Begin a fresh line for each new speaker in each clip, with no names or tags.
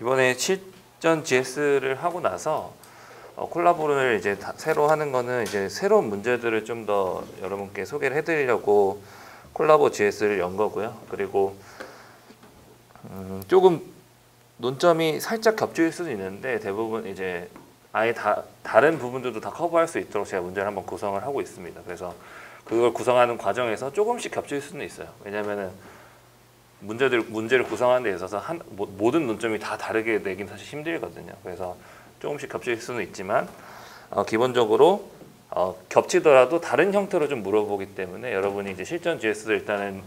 이번에 실전 GS를 하고 나서 콜라보를 이제 새로 하는 거는 이제 새로운 문제들을 좀 더 여러분께 소개를 해드리려고 콜라보 GS를 연 거고요. 그리고 조금 논점이 살짝 겹칠 수도 있는데 대부분 이제 아예 다른 부분들도 다 커버할 수 있도록 제가 문제를 한번 구성을 하고 있습니다. 그래서 그걸 구성하는 과정에서 조금씩 겹칠 수는 있어요. 왜냐면은 문제를 구성하는 데 있어서 모든 논점이 다 다르게 내긴 사실 힘들거든요. 그래서 조금씩 겹칠 수는 있지만 기본적으로 겹치더라도 다른 형태로 좀 물어보기 때문에 여러분이 이제 실전 GS를 일단은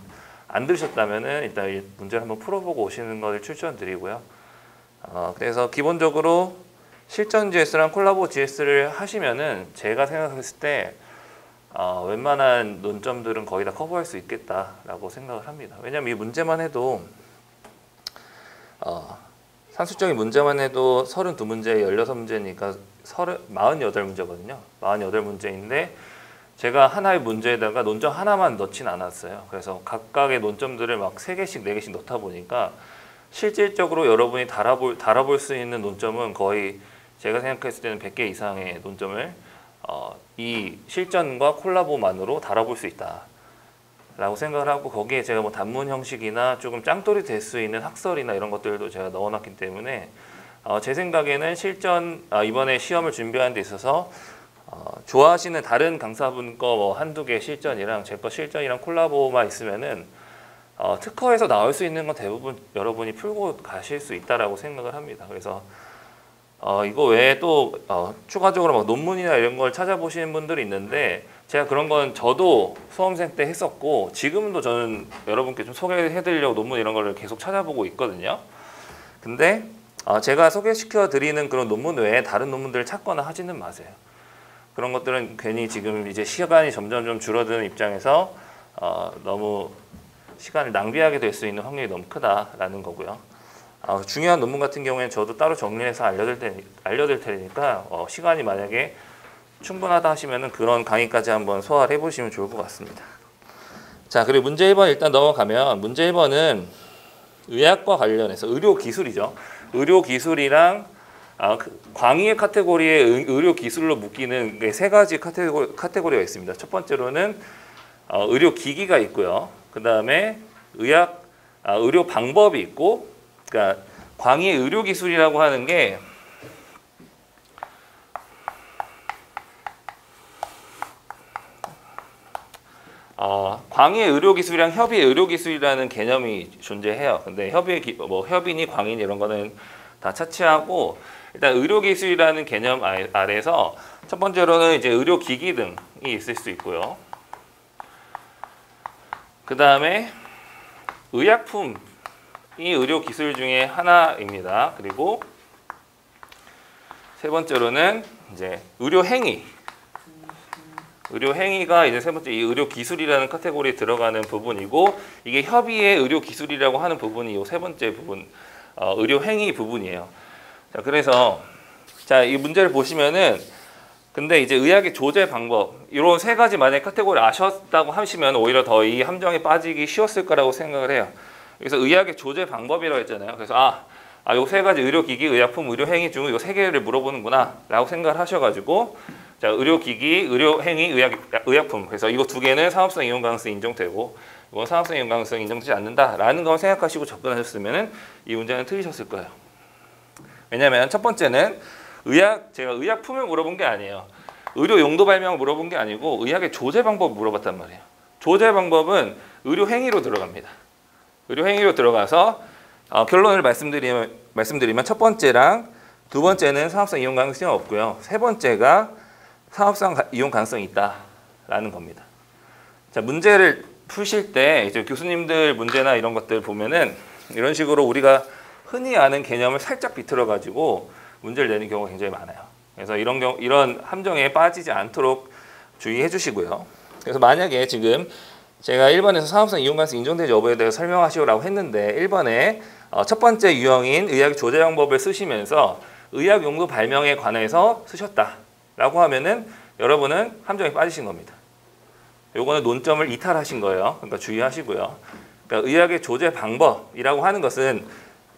안 들으셨다면은 일단 이 문제를 한번 풀어보고 오시는 것을 추천드리고요. 그래서 기본적으로 실전 GS랑 콜라보 GS를 하시면은 제가 생각했을 때 웬만한 논점들은 거의 다 커버할 수 있겠다라고 생각을 합니다. 왜냐하면 이 문제만 해도 산술적인 문제만 해도 32문제, 16문제니까 48문제거든요. 48문제인데 제가 하나의 문제에다가 논점 하나만 넣진 않았어요. 그래서 각각의 논점들을 막 3개씩, 4개씩 넣다 보니까 실질적으로 여러분이 달아볼 수 있는 논점은 거의 제가 생각했을 때는 100개 이상의 논점을 이 실전과 콜라보만으로 달아볼 수 있다 라고 생각을 하고, 거기에 제가 뭐 단문 형식이나 조금 짱돌이 될 수 있는 학설이나 이런 것들도 제가 넣어놨기 때문에 제 생각에는 이번에 시험을 준비하는 데 있어서 좋아하시는 다른 강사분 거 뭐 한두 개 실전이랑 제 거 실전이랑 콜라보만 있으면은 특허에서 나올 수 있는 건 대부분 여러분이 풀고 가실 수 있다라고 생각을 합니다. 그래서 이거 외에 또 추가적으로 막 논문이나 이런 걸 찾아보시는 분들이 있는데, 제가 그런 건 저도 수험생 때 했었고 지금도 저는 여러분께 좀 소개해드리려고 논문 이런 거를 계속 찾아보고 있거든요. 근데 제가 소개시켜 드리는 그런 논문 외에 다른 논문들을 찾거나 하지는 마세요. 그런 것들은 괜히 지금 이제 시간이 점점 좀 줄어드는 입장에서 너무 시간을 낭비하게 될 수 있는 확률이 너무 크다라는 거고요. 중요한 논문 같은 경우에는 저도 따로 정리해서 알려드릴 테니까 시간이 만약에 충분하다 하시면은 그런 강의까지 한번 소화를 해보시면 좋을 것 같습니다. 자, 그리고 문제 1번 일단 넘어가면, 문제 1번은 의학과 관련해서 의료기술이죠. 의료기술이랑 광의의 카테고리에 의료기술로 묶이는 3가지 카테고리가 있습니다. 첫 번째로는 의료기기가 있고요. 그 다음에 의료 방법이 있고, 그러니까 광의의 의료기술이라고 하는 게 광의의 의료기술이랑 협의의 의료기술이라는 개념이 존재해요. 근데 협의니 광의니 이런 거는 다 차치하고, 일단 의료기술이라는 개념 아래에서 첫 번째로는 이제 의료기기 등이 있을 수 있고요. 그 다음에 의약품이 의료기술 중에 하나입니다. 그리고 세 번째로는 이제 의료행위가 이제 세 번째 이 의료기술이라는 카테고리에 들어가는 부분이고, 이게 협의의 의료기술이라고 하는 부분이 이 세 번째 부분, 의료행위 부분이에요. 자, 그래서 이 문제를 보시면은, 근데 이제 의학의 조제 방법, 이런 3가지 만약에 카테고리 아셨다고 하시면 오히려 더 이 함정에 빠지기 쉬웠을 거라고 생각을 해요. 그래서 의학의 조제 방법이라고 했잖아요. 그래서 요 3가지 의료기기, 의약품, 의료행위 중 이 3개를 물어보는구나 라고 생각을 하셔가지고, 자, 의료기기, 의료행위, 의약품, 그래서 이거 2개는 상업성 이용 가능성이 인정되고 이건 상업성 이용 가능성이 인정되지 않는다라는 걸 생각하시고 접근하셨으면 이 문제는 틀리셨을 거예요. 왜냐하면 첫 번째는 제가 의약품을 물어본 게 아니에요. 의료 용도 발명을 물어본 게 아니고 의학의 조제 방법을 물어봤단 말이에요. 조제 방법은 의료행위로 들어갑니다. 의료행위로 들어가서 결론을 말씀드리면 첫 번째랑 두 번째는 상업성 이용 가능성이 없고요. 세 번째가 상업성 이용 가능성이 있다라는 겁니다. 자, 문제를 푸실 때 이제 교수님들 문제나 이런 것들 보면은 이런 식으로 우리가 흔히 아는 개념을 살짝 비틀어 가지고 문제를 내는 경우가 굉장히 많아요. 그래서 이런 함정에 빠지지 않도록 주의해 주시고요. 그래서 만약에 지금 제가 1번에서 상업성 이용 가능성 인정되지 여부에 대해서 설명하시오라고 했는데 1번에 첫 번째 유형인 의학 조제 방법을 쓰시면서 의학 용도 발명에 관해서 쓰셨다라고 하면은 여러분은 함정에 빠지신 겁니다. 요거는 논점을 이탈하신 거예요. 그러니까 주의하시고요. 그러니까 의학의 조제 방법이라고 하는 것은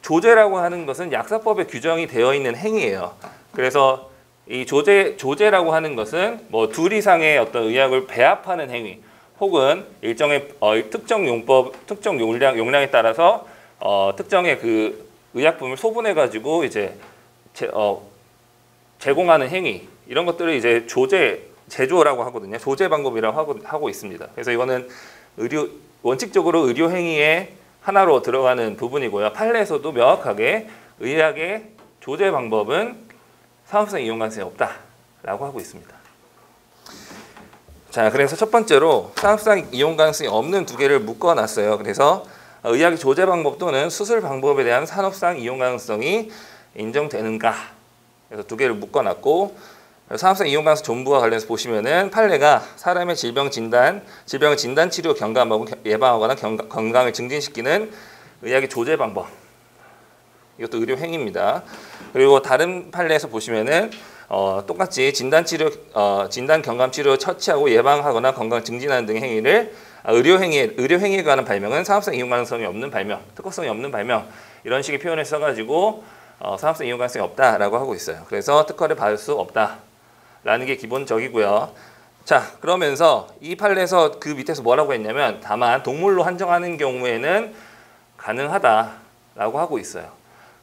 조제라고 하는 것은 약사법에 규정이 되어 있는 행위예요. 그래서 이 조제라고 하는 것은 뭐 둘 이상의 어떤 의약을 배합하는 행위, 혹은 일정의 특정 용법, 특정 용량에 따라서 특정의 그 의약품을 소분해 가지고 이제 제공하는 행위, 이런 것들을 이제 제조라고 하거든요. 조제 방법이라고 하고 있습니다. 그래서 이거는 원칙적으로 의료 행위의 하나로 들어가는 부분이고요. 판례에서도 명확하게 의학의 조제 방법은 상업성 이용 가능성이 없다라고 하고 있습니다. 자, 그래서 첫 번째로 상업성 이용 가능성이 없는 두 개를 묶어놨어요. 그래서 의학의 조제 방법 또는 수술 방법에 대한 산업상 이용 가능성이 인정되는가? 그래서 두 개를 묶어놨고, 산업상 이용 가능성 존부와 관련해서 보시면은 판례가 사람의 질병 진단 치료 경감하고 예방하거나 건강을 증진시키는 의학의 조제 방법, 이것도 의료 행위입니다. 그리고 다른 판례에서 보시면은 똑같이 진단 경감 치료 처치하고 예방하거나 건강 증진하는 등의 행위를 의료 행위에 관한 발명은 산업성 이용 가능성이 없는 발명, 특허성이 없는 발명, 이런 식의 표현을 써가지고 산업성 이용 가능성이 없다라고 하고 있어요. 그래서 특허를 받을 수 없다라는 게 기본적이고요. 자, 그러면서 이 판례에서 그 밑에서 뭐라고 했냐면, 다만 동물로 한정하는 경우에는 가능하다라고 하고 있어요.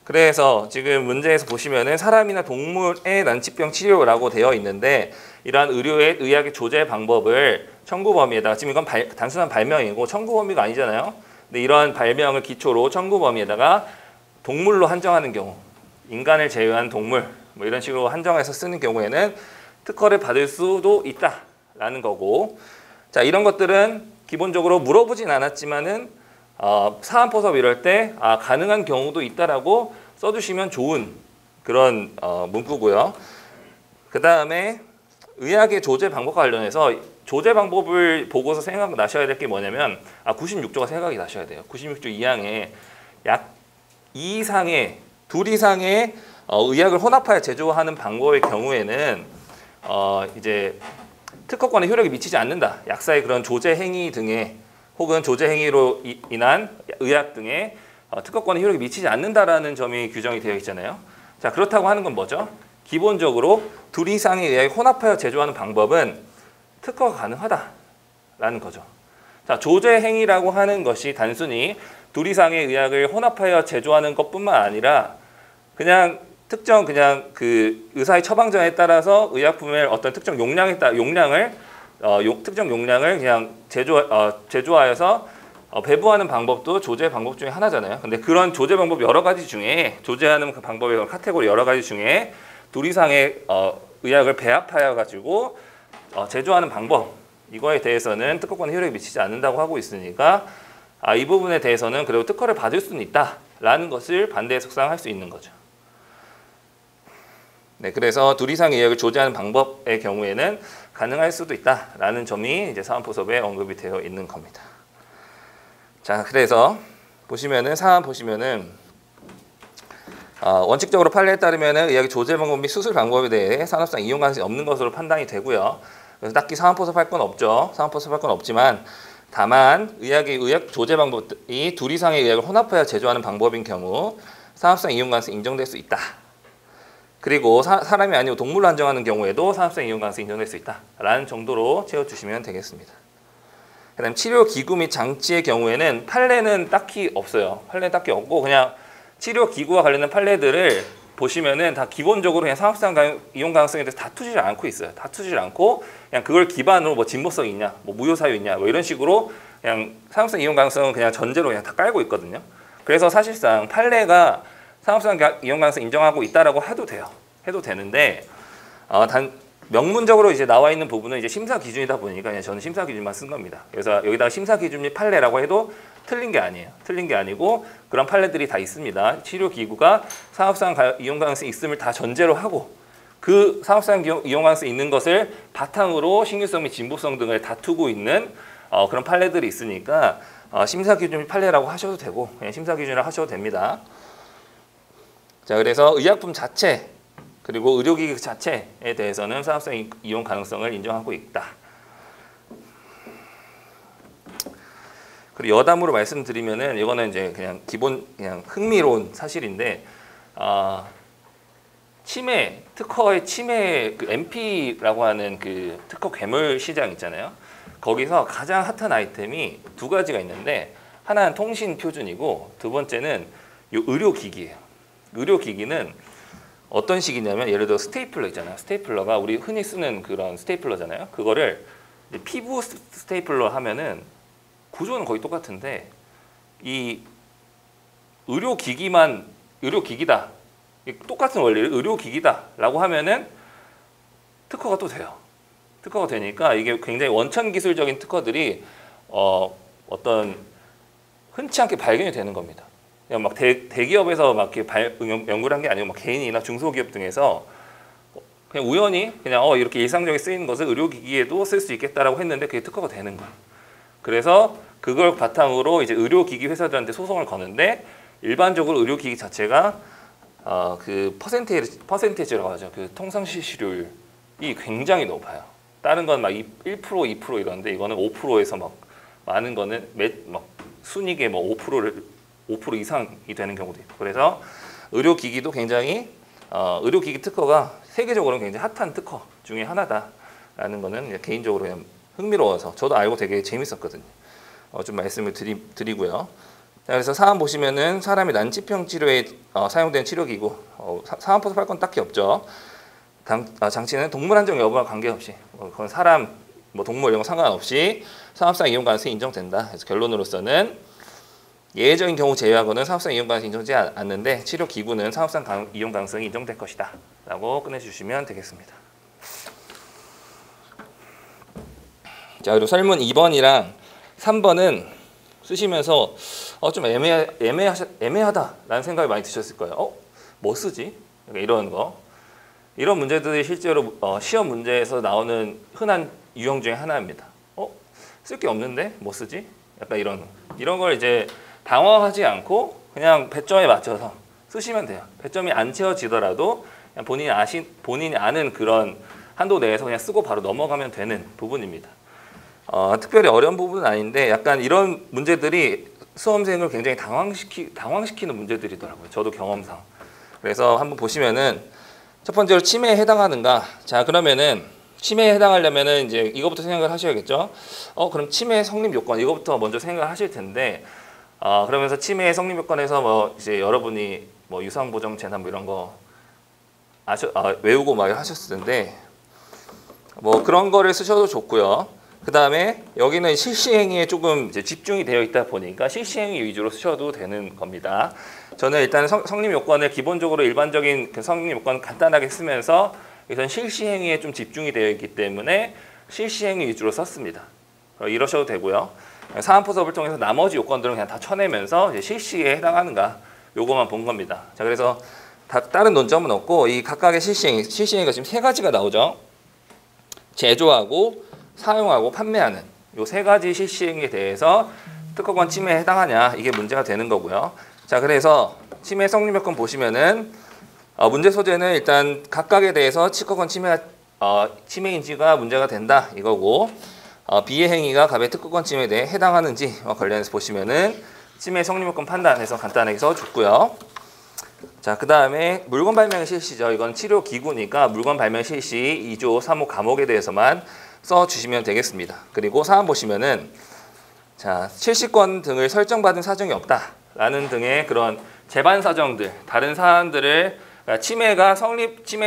그래서 지금 문제에서 보시면은 사람이나 동물의 난치병 치료라고 되어 있는데, 이러한 의학의 조제 방법을 청구 범위에다가, 지금 이건 단순한 발명이고 청구 범위가 아니잖아요. 근데 이러한 발명을 기초로 청구 범위에다가 동물로 한정하는 경우, 인간을 제외한 동물 뭐 이런 식으로 한정해서 쓰는 경우에는 특허를 받을 수도 있다라는 거고, 자, 이런 것들은 기본적으로 물어보진 않았지만은 사안포섭 이럴 때 가능한 경우도 있다라고 써주시면 좋은 그런 문구고요. 그 다음에 의학의 조제 방법과 관련해서 조제 방법을 보고서 생각나셔야 될 게 뭐냐면 96조가 생각이 나셔야 돼요. 96조 2항에 약 2 이상의, 둘 이상의 의약을 혼합하여 제조하는 방법의 경우에는 이제 특허권에 효력이 미치지 않는다. 약사의 그런 조제 행위 등에, 혹은 조제 행위로 인한 의약 등에 특허권에 효력이 미치지 않는다라는 점이 규정이 되어 있잖아요. 자, 그렇다고 하는 건 뭐죠? 기본적으로 둘 이상의 의약을 혼합하여 제조하는 방법은 특허가 가능하다라는 거죠. 자, 조제 행위라고 하는 것이 단순히 둘 이상의 의약을 혼합하여 제조하는 것뿐만 아니라 그냥 특정 그 의사의 처방전에 따라서 의약품의 어떤 특정 특정 용량을 그냥 제조하여서 배부하는 방법도 조제 방법 중에 하나잖아요. 근데 그런 조제 방법 여러 가지 중에, 조제하는 그 방법의 카테고리 여러 가지 중에 둘 이상의 의약을 배합하여 가지고 제조하는 방법, 이거에 대해서는 특허권에 효력이 미치지 않는다고 하고 있으니까 이 부분에 대해서는 그래도 특허를 받을 수는 있다라는 것을 반대 석상할 수 있는 거죠. 네, 그래서 둘 이상의 의약을 조제하는 방법의 경우에는 가능할 수도 있다라는 점이 이제 사안포섭에 언급이 되어 있는 겁니다. 자, 그래서 보시면은 사안 보시면은 원칙적으로 판례에 따르면은 의학의 조제 방법 및 수술 방법에 대해 산업상 이용 가능성이 없는 것으로 판단이 되고요. 그래서 딱히 사안포섭할 건 없죠. 사안포섭할 건 없지만, 다만 의학 조제 방법이 둘 이상의 의학을 혼합하여 제조하는 방법인 경우 산업상 이용 가능성이 인정될 수 있다. 그리고 사람이 아니고 동물로 한정하는 경우에도 산업상 이용 가능성이 인정될 수 있다라는 정도로 채워주시면 되겠습니다. 그 다음 치료기구 및 장치의 경우에는 판례는 딱히 없어요. 판례는 딱히 없고, 그냥 치료기구와 관련된 판례들을 보시면은 다 기본적으로 그냥 산업상 이용 가능성에 대해서 다투지를 않고 있어요. 다투지를 않고 그냥 그걸 기반으로 뭐 진보성이 있냐, 뭐 무효사유 있냐, 뭐 이런 식으로 그냥 산업상 이용 가능성은 그냥 전제로 그냥 다 깔고 있거든요. 그래서 사실상 판례가 산업상 이용 가능성 인정하고 있다라고 해도 돼요. 해도 되는데 단 명문적으로 이제 나와 있는 부분은 이제 심사 기준이다 보니까 그냥 저는 심사 기준만 쓴 겁니다. 그래서 여기다가 심사 기준 및 판례라고 해도 틀린 게 아니에요. 틀린 게 아니고 그런 판례들이 다 있습니다. 치료 기구가 산업상 이용 가능성이 있음을 다 전제로 하고, 그 산업상 이용 가능성이 있는 것을 바탕으로 신규성 및 진보성 등을 다투고 있는 그런 판례들이 있으니까 심사 기준 및 판례라고 하셔도 되고 그냥 심사 기준이라고 하셔도 됩니다. 자, 그래서 의약품 자체 그리고 의료기기 자체에 대해서는 산업상 이용 가능성을 인정하고 있다. 그리고 여담으로 말씀드리면은 이거는 이제 그냥 기본 그냥 흥미로운 사실인데 치매 특허의 치매 그 MP라고 하는 그 특허 괴물 시장 있잖아요. 거기서 가장 핫한 아이템이 두 가지가 있는데 하나는 통신 표준이고 두 번째는 요 의료기기예요. 의료기기는 어떤 식이냐면 예를 들어 스테이플러 있잖아요. 스테이플러가 우리 흔히 쓰는 그런 스테이플러잖아요. 그거를 피부 스테이플러 하면은 구조는 거의 똑같은데 이 의료기기만 의료기기다. 똑같은 원리를 의료기기다라고 하면은 특허가 또 돼요. 특허가 되니까 이게 굉장히 원천 기술적인 특허들이 어떤 흔치 않게 발견이 되는 겁니다. 그냥 막 대기업에서 막 이렇게 연구를 한 게 아니고 막 개인이나 중소기업 등에서 그냥 우연히 그냥 이렇게 일상적인 쓰이는 것을 의료기기에도 쓸 수 있겠다라고 했는데 그게 특허가 되는 거예요. 그래서 그걸 바탕으로 이제 의료기기 회사들한테 소송을 거는데 일반적으로 의료기기 자체가 그 퍼센테이지라고 하죠. 그 통상 실시율이 굉장히 높아요. 다른 건 막 1%, 2% 이런데 이거는 5%에서 막 많은 거는 막 순이익의 뭐 5% 이상이 되는 경우도 있고. 그래서 의료기기도 굉장히 의료기기 특허가 세계적으로는 굉장히 핫한 특허 중에 하나다라는 거는 개인적으로 그냥 흥미로워서 저도 알고 되게 재밌었거든요. 좀 말씀을 드리고요. 자, 그래서 사안 보시면은 사람의 난치병 치료에 사용된 치료기구 사안포섭 할 건 딱히 없죠. 장치는 동물 한정 여부와 관계없이 그건 사람, 뭐 동물 이런 거 상관없이 사업상 이용 가능성이 인정된다. 그래서 결론으로서는 예외적인 경우 제외하고는 사업상 이용 가능성이 인정되지 않는데 치료 기구는 사업상 이용 가능성이 인정될 것이다. 라고 끝내주시면 되겠습니다. 자, 그리고 설문 2번이랑 3번은 쓰시면서 좀 애매하다라는 생각이 많이 드셨을 거예요. 뭐 쓰지? 이런 거. 이런 문제들이 실제로 시험 문제에서 나오는 흔한 유형 중에 하나입니다. 쓸 게 없는데 뭐 쓰지? 약간 이런 걸 이제 당황하지 않고 그냥 배점에 맞춰서 쓰시면 돼요. 배점이 안 채워지더라도 그냥 본인이 아는 그런 한도 내에서 그냥 쓰고 바로 넘어가면 되는 부분입니다. 특별히 어려운 부분은 아닌데 약간 이런 문제들이 수험생을 굉장히 당황시키는 문제들이더라고요. 저도 경험상. 그래서 한번 보시면은 첫 번째로 치매에 해당하는가? 자, 그러면은 치매에 해당하려면은 이제 이거부터 생각을 하셔야겠죠. 그럼 치매 성립 요건 이거부터 먼저 생각을 하실 텐데 그러면서 치매 성립 요건에서 뭐 이제 여러분이 뭐 유상보정 재난 뭐 이런 거 외우고 막 하셨을 텐데 뭐 그런 거를 쓰셔도 좋고요. 그 다음에 여기는 실시행위에 조금 이제 집중이 되어 있다 보니까 실시행위 위주로 쓰셔도 되는 겁니다. 저는 일단 성립 요건을 기본적으로 일반적인 그 성립 요건 간단하게 쓰면서 여기서는 실시행위에 좀 집중이 되어 있기 때문에 실시행위 위주로 썼습니다. 이러셔도 되고요. 사안포섭을 통해서 나머지 요건들은 그냥 다 쳐내면서 이제 실시에 해당하는가 요거만 본 겁니다. 자, 그래서 다른 논점은 없고 이 각각의 실시행위가 지금 3가지가 나오죠. 제조하고 사용하고 판매하는 요 3가지 실시행위에 대해서 특허권 침해에 해당하냐 이게 문제가 되는 거고요. 자, 그래서 침해 성립 요건 보시면은 문제 소재는 일단 각각에 대해서 특허권 침해인지가 문제가 된다 이거고 비해 행위가 갑의 특허권 침해에 대해 해당하는지와 관련해서 보시면은 침해 성립 요건 판단해서 간단하게 써줬고요. 자, 그 다음에 물건 발명 실시죠. 이건 치료 기구니까 물건 발명 실시 2조 3호 과목에 대해서만 써주시면 되겠습니다. 그리고 사안 보시면은 자, 실시권 등을 설정받은 사정이 없다라는 등의 그런 제반 사정들, 다른 사안들을 치매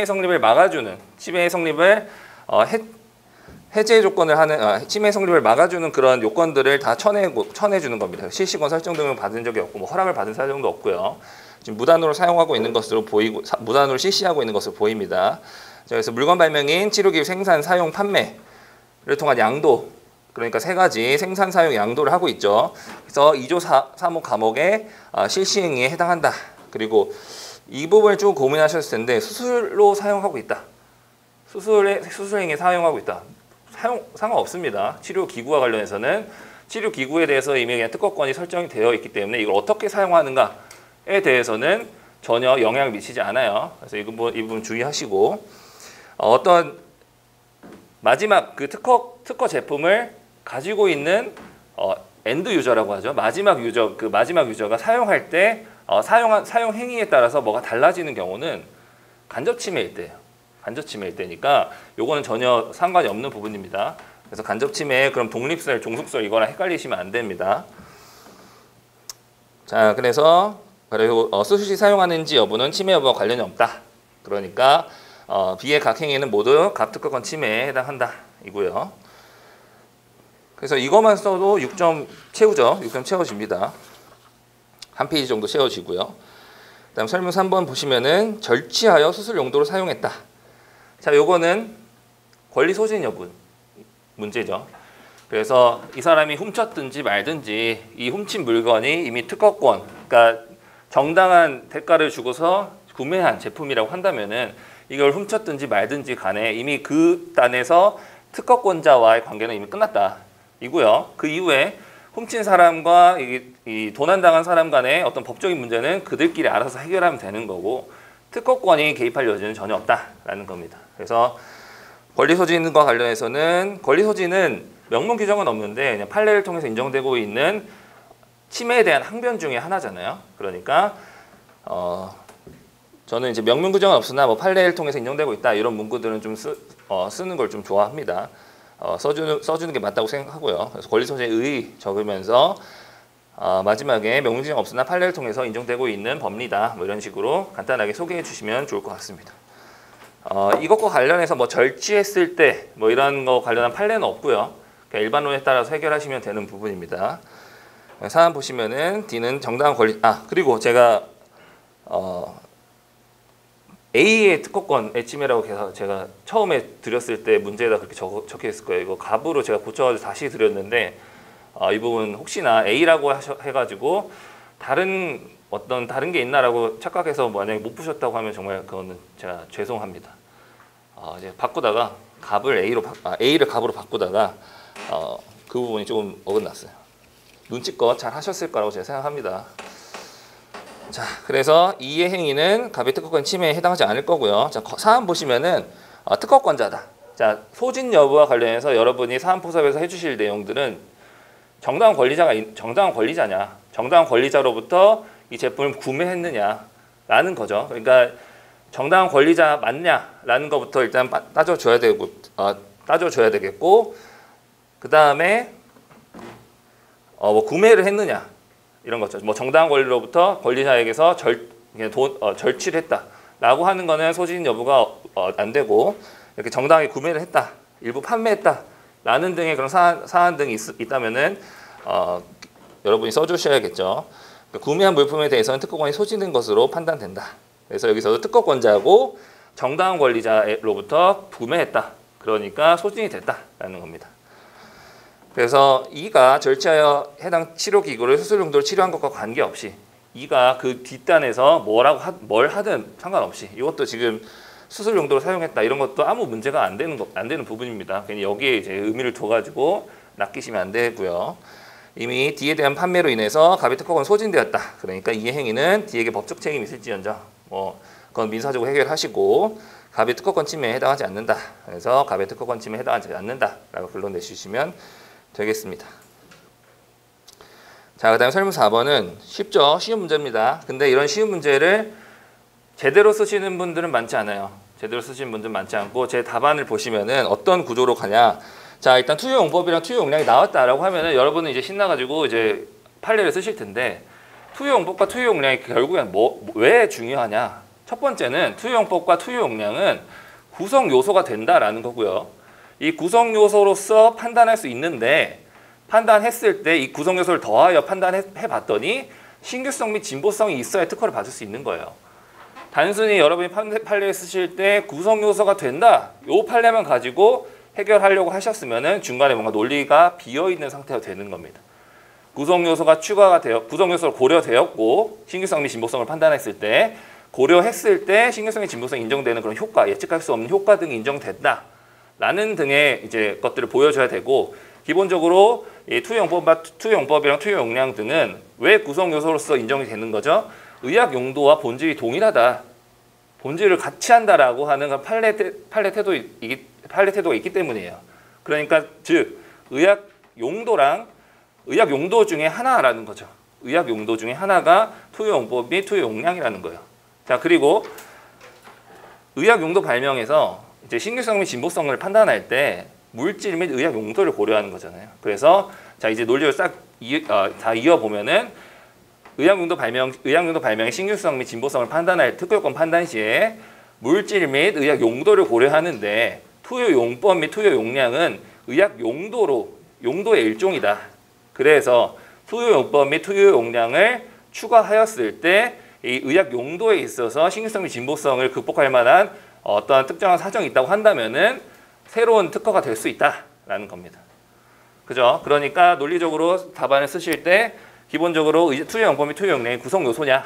성립을 막아주는 치매 성립을 해제 조건을 하는 치매 성립을 막아주는 그런 요건들을 다 쳐내주는 겁니다. 실시권 설정 등을 받은 적이 없고 뭐 허락을 받은 사정도 없고요. 지금 무단으로 사용하고 있는 것으로 보이고 무단으로 실시하고 있는 것으로 보입니다. 그래서 물건 발명인 치료기구 생산, 사용, 판매를 통한 양도 그러니까 3가지 생산, 사용, 양도를 하고 있죠. 그래서 2조 3호 과목에 실시행위에 해당한다. 그리고 이 부분을 좀 고민하셨을 텐데 수술로 사용하고 있다. 수술행위에 사용하고 있다. 상관없습니다. 치료기구와 관련해서는 치료기구에 대해서 이미 그냥 특허권이 설정이 되어 있기 때문에 이걸 어떻게 사용하는가에 대해서는 전혀 영향을 미치지 않아요. 그래서 이 부분 주의하시고 어떤 마지막 그 특허 제품을 가지고 있는 엔드 유저라고 하죠. 마지막 유저, 그 마지막 유저가 사용할 때 사용 행위에 따라서 뭐가 달라지는 경우는 간접 침해일 때예요. 간접 침해일 때니까 요거는 전혀 상관이 없는 부분입니다. 그래서 간접 침해에 그럼 독립설, 종속설 이거랑 헷갈리시면 안 됩니다. 자, 그래서 수시 사용하는지 여부는 침해 여부와 관련이 없다. 그러니까 B의 각 행위는 모두 갑특허권 침해에 해당한다 이고요. 그래서 이것만 써도 6점 채우죠. 6점 채워집니다. 한 페이지 정도 채워지고요. 그다음 설문 3번 보시면은 절취하여 수술 용도로 사용했다. 자, 요거는 권리 소진 여부 문제죠. 그래서 이 사람이 훔쳤든지 말든지 이 훔친 물건이 이미 특허권, 그러니까 정당한 대가를 주고서 구매한 제품이라고 한다면은 이걸 훔쳤든지 말든지 간에 이미 그 단에서 특허권자와의 관계는 이미 끝났다 이고요. 그 이후에 훔친 사람과 이 도난당한 사람 간의 어떤 법적인 문제는 그들끼리 알아서 해결하면 되는 거고 특허권이 개입할 여지는 전혀 없다라는 겁니다. 그래서 권리소진과 관련해서는 권리소진은 명문 규정은 없는데 그냥 판례를 통해서 인정되고 있는 침해에 대한 항변 중에 하나잖아요. 그러니까 저는 이제 명문 규정은 없으나 뭐 판례를 통해서 인정되고 있다 이런 문구들은 좀 쓰는 걸 좀 좋아합니다. 써주는 게 맞다고 생각하고요. 그래서 권리소진의 의 적으면서 마지막에 명문 규정 없으나 판례를 통해서 인정되고 있는 법리다 뭐 이런 식으로 간단하게 소개해 주시면 좋을 것 같습니다. 이것과 관련해서 뭐 절취했을 때 뭐 이런 거 관련한 판례는 없고요. 그러니까 일반론에 따라서 해결하시면 되는 부분입니다. 사안 보시면은 D는 정당한 권리. 그리고 제가 A의 특허권의 침해라고 해서 제가 처음에 드렸을 때 문제에다 그렇게 적혀 있을 거예요. 이거 갑으로 제가 고쳐가지고 다시 드렸는데 이 부분 혹시나 A라고 해가지고 다른 게 있나라고 착각해서 만약에 못 푸셨다고 하면 정말 그거는 제가 죄송합니다. 이제 바꾸다가 A를 갑으로 바꾸다가 그 부분이 조금 어긋났어요. 눈치껏 잘 하셨을 거라고 제가 생각합니다. 자, 그래서 이의 행위는 갑의 특허권 침해에 해당하지 않을 거고요. 자, 사안 보시면은 특허권자다. 자, 소진 여부와 관련해서 여러분이 사안 포섭에서 해주실 내용들은 정당한 권리자냐, 정당한 권리자로부터 이 제품을 구매했느냐라는 거죠. 그러니까 정당한 권리자 맞냐라는 것부터 일단 따져줘야 되겠고, 그 다음에 뭐 구매를 했느냐 이런 거죠. 뭐 정당한 권리로부터 권리자에게서 절취를 했다라고 하는 거는 소진 여부가 안 되고 이렇게 정당하게 구매를 했다, 일부 판매했다라는 등의 그런 사안 등이 있다면은 여러분이 써주셔야겠죠. 구매한 물품에 대해서는 특허권이 소진된 것으로 판단된다. 그래서 여기서도 특허권자고 정당한 권리자로부터 구매했다. 그러니까 소진이 됐다라는 겁니다. 그래서 이가 절취하여 해당 치료기구를 수술 용도로 치료한 것과 관계없이 이가 그 뒷단에서 뭘 하든 상관없이 이것도 지금 수술 용도로 사용했다 이런 것도 아무 문제가 안 되는 부분입니다. 괜히 여기에 이제 의미를 둬가지고 낚이시면 안 되고요. 이미 D에 대한 판매로 인해서 갑의 특허권 소진되었다. 그러니까 이 행위는 D에게 법적 책임이 있을지언정 뭐 그건 민사적으로 해결하시고 갑의 특허권 침해에 해당하지 않는다. 그래서 갑의 특허권 침해에 해당하지 않는다라고 결론 내주시면 되겠습니다. 자, 그 다음에 설문 4번은 쉽죠. 쉬운 문제입니다. 근데 이런 쉬운 문제를 제대로 쓰시는 분들은 많지 않아요. 제대로 쓰시는 분들은 많지 않고 제 답안을 보시면은 어떤 구조로 가냐. 자, 일단 투여용법이랑 투여용량이 나왔다라고 하면은 여러분은 이제 신나가지고 이제 판례를 쓰실 텐데 투여용법과 투여용량이 결국엔 왜 중요하냐. 첫 번째는 투여용법과 투여용량은 구성 요소가 된다라는 거고요. 이 구성 요소로서 판단할 수 있는데 판단했을 때 이 구성 요소를 더하여 판단해 봤더니 신규성 및 진보성이 있어야 특허를 받을 수 있는 거예요. 단순히 여러분이 판례를 쓰실 때 구성 요소가 된다. 요 판례만 가지고 해결하려고 하셨으면은 중간에 뭔가 논리가 비어 있는 상태가 되는 겁니다. 구성 요소가 구성 요소로 고려되었고 신규성 및 진보성을 판단했을 때 고려했을 때 신규성의 진보성이 인정되는 그런 효과, 예측할 수 없는 효과 등이 인정됐다. 라는 등의 이제 것들을 보여줘야 되고 기본적으로 이 투여용법이랑 투여용량 등은 왜 구성 요소로서 인정이 되는 거죠? 의학 용도와 본질이 동일하다. 본질을 같이 한다라고 하는 판례 태도가 있기 때문이에요. 그러니까 즉 의학 용도랑 의학 용도 중에 하나라는 거죠. 의학 용도 중에 하나가 투여 용법 및 투여 용량이라는 거예요. 자, 그리고 의학 용도 발명에서 이제 신규성 및 진보성을 판단할 때 물질 및 의학 용도를 고려하는 거잖아요. 그래서 자, 이제 논리를 다 이어 보면은 의학 용도 발명의 신규성 및 진보성을 판단할 특허요건 판단 시에 물질 및 의학 용도를 고려하는데 투여 용법 및 투여 용량은 의학 용도의 일종이다. 그래서 투여 용법 및 투여 용량을 추가하였을 때 이 의학 용도에 있어서 신규성 및 진보성을 극복할 만한 어떤 특정한 사정이 있다고 한다면은 새로운 특허가 될 수 있다라는 겁니다. 그죠? 그러니까 논리적으로 답안을 쓰실 때 기본적으로 투여 용법 및 투여 용량이 구성 요소냐?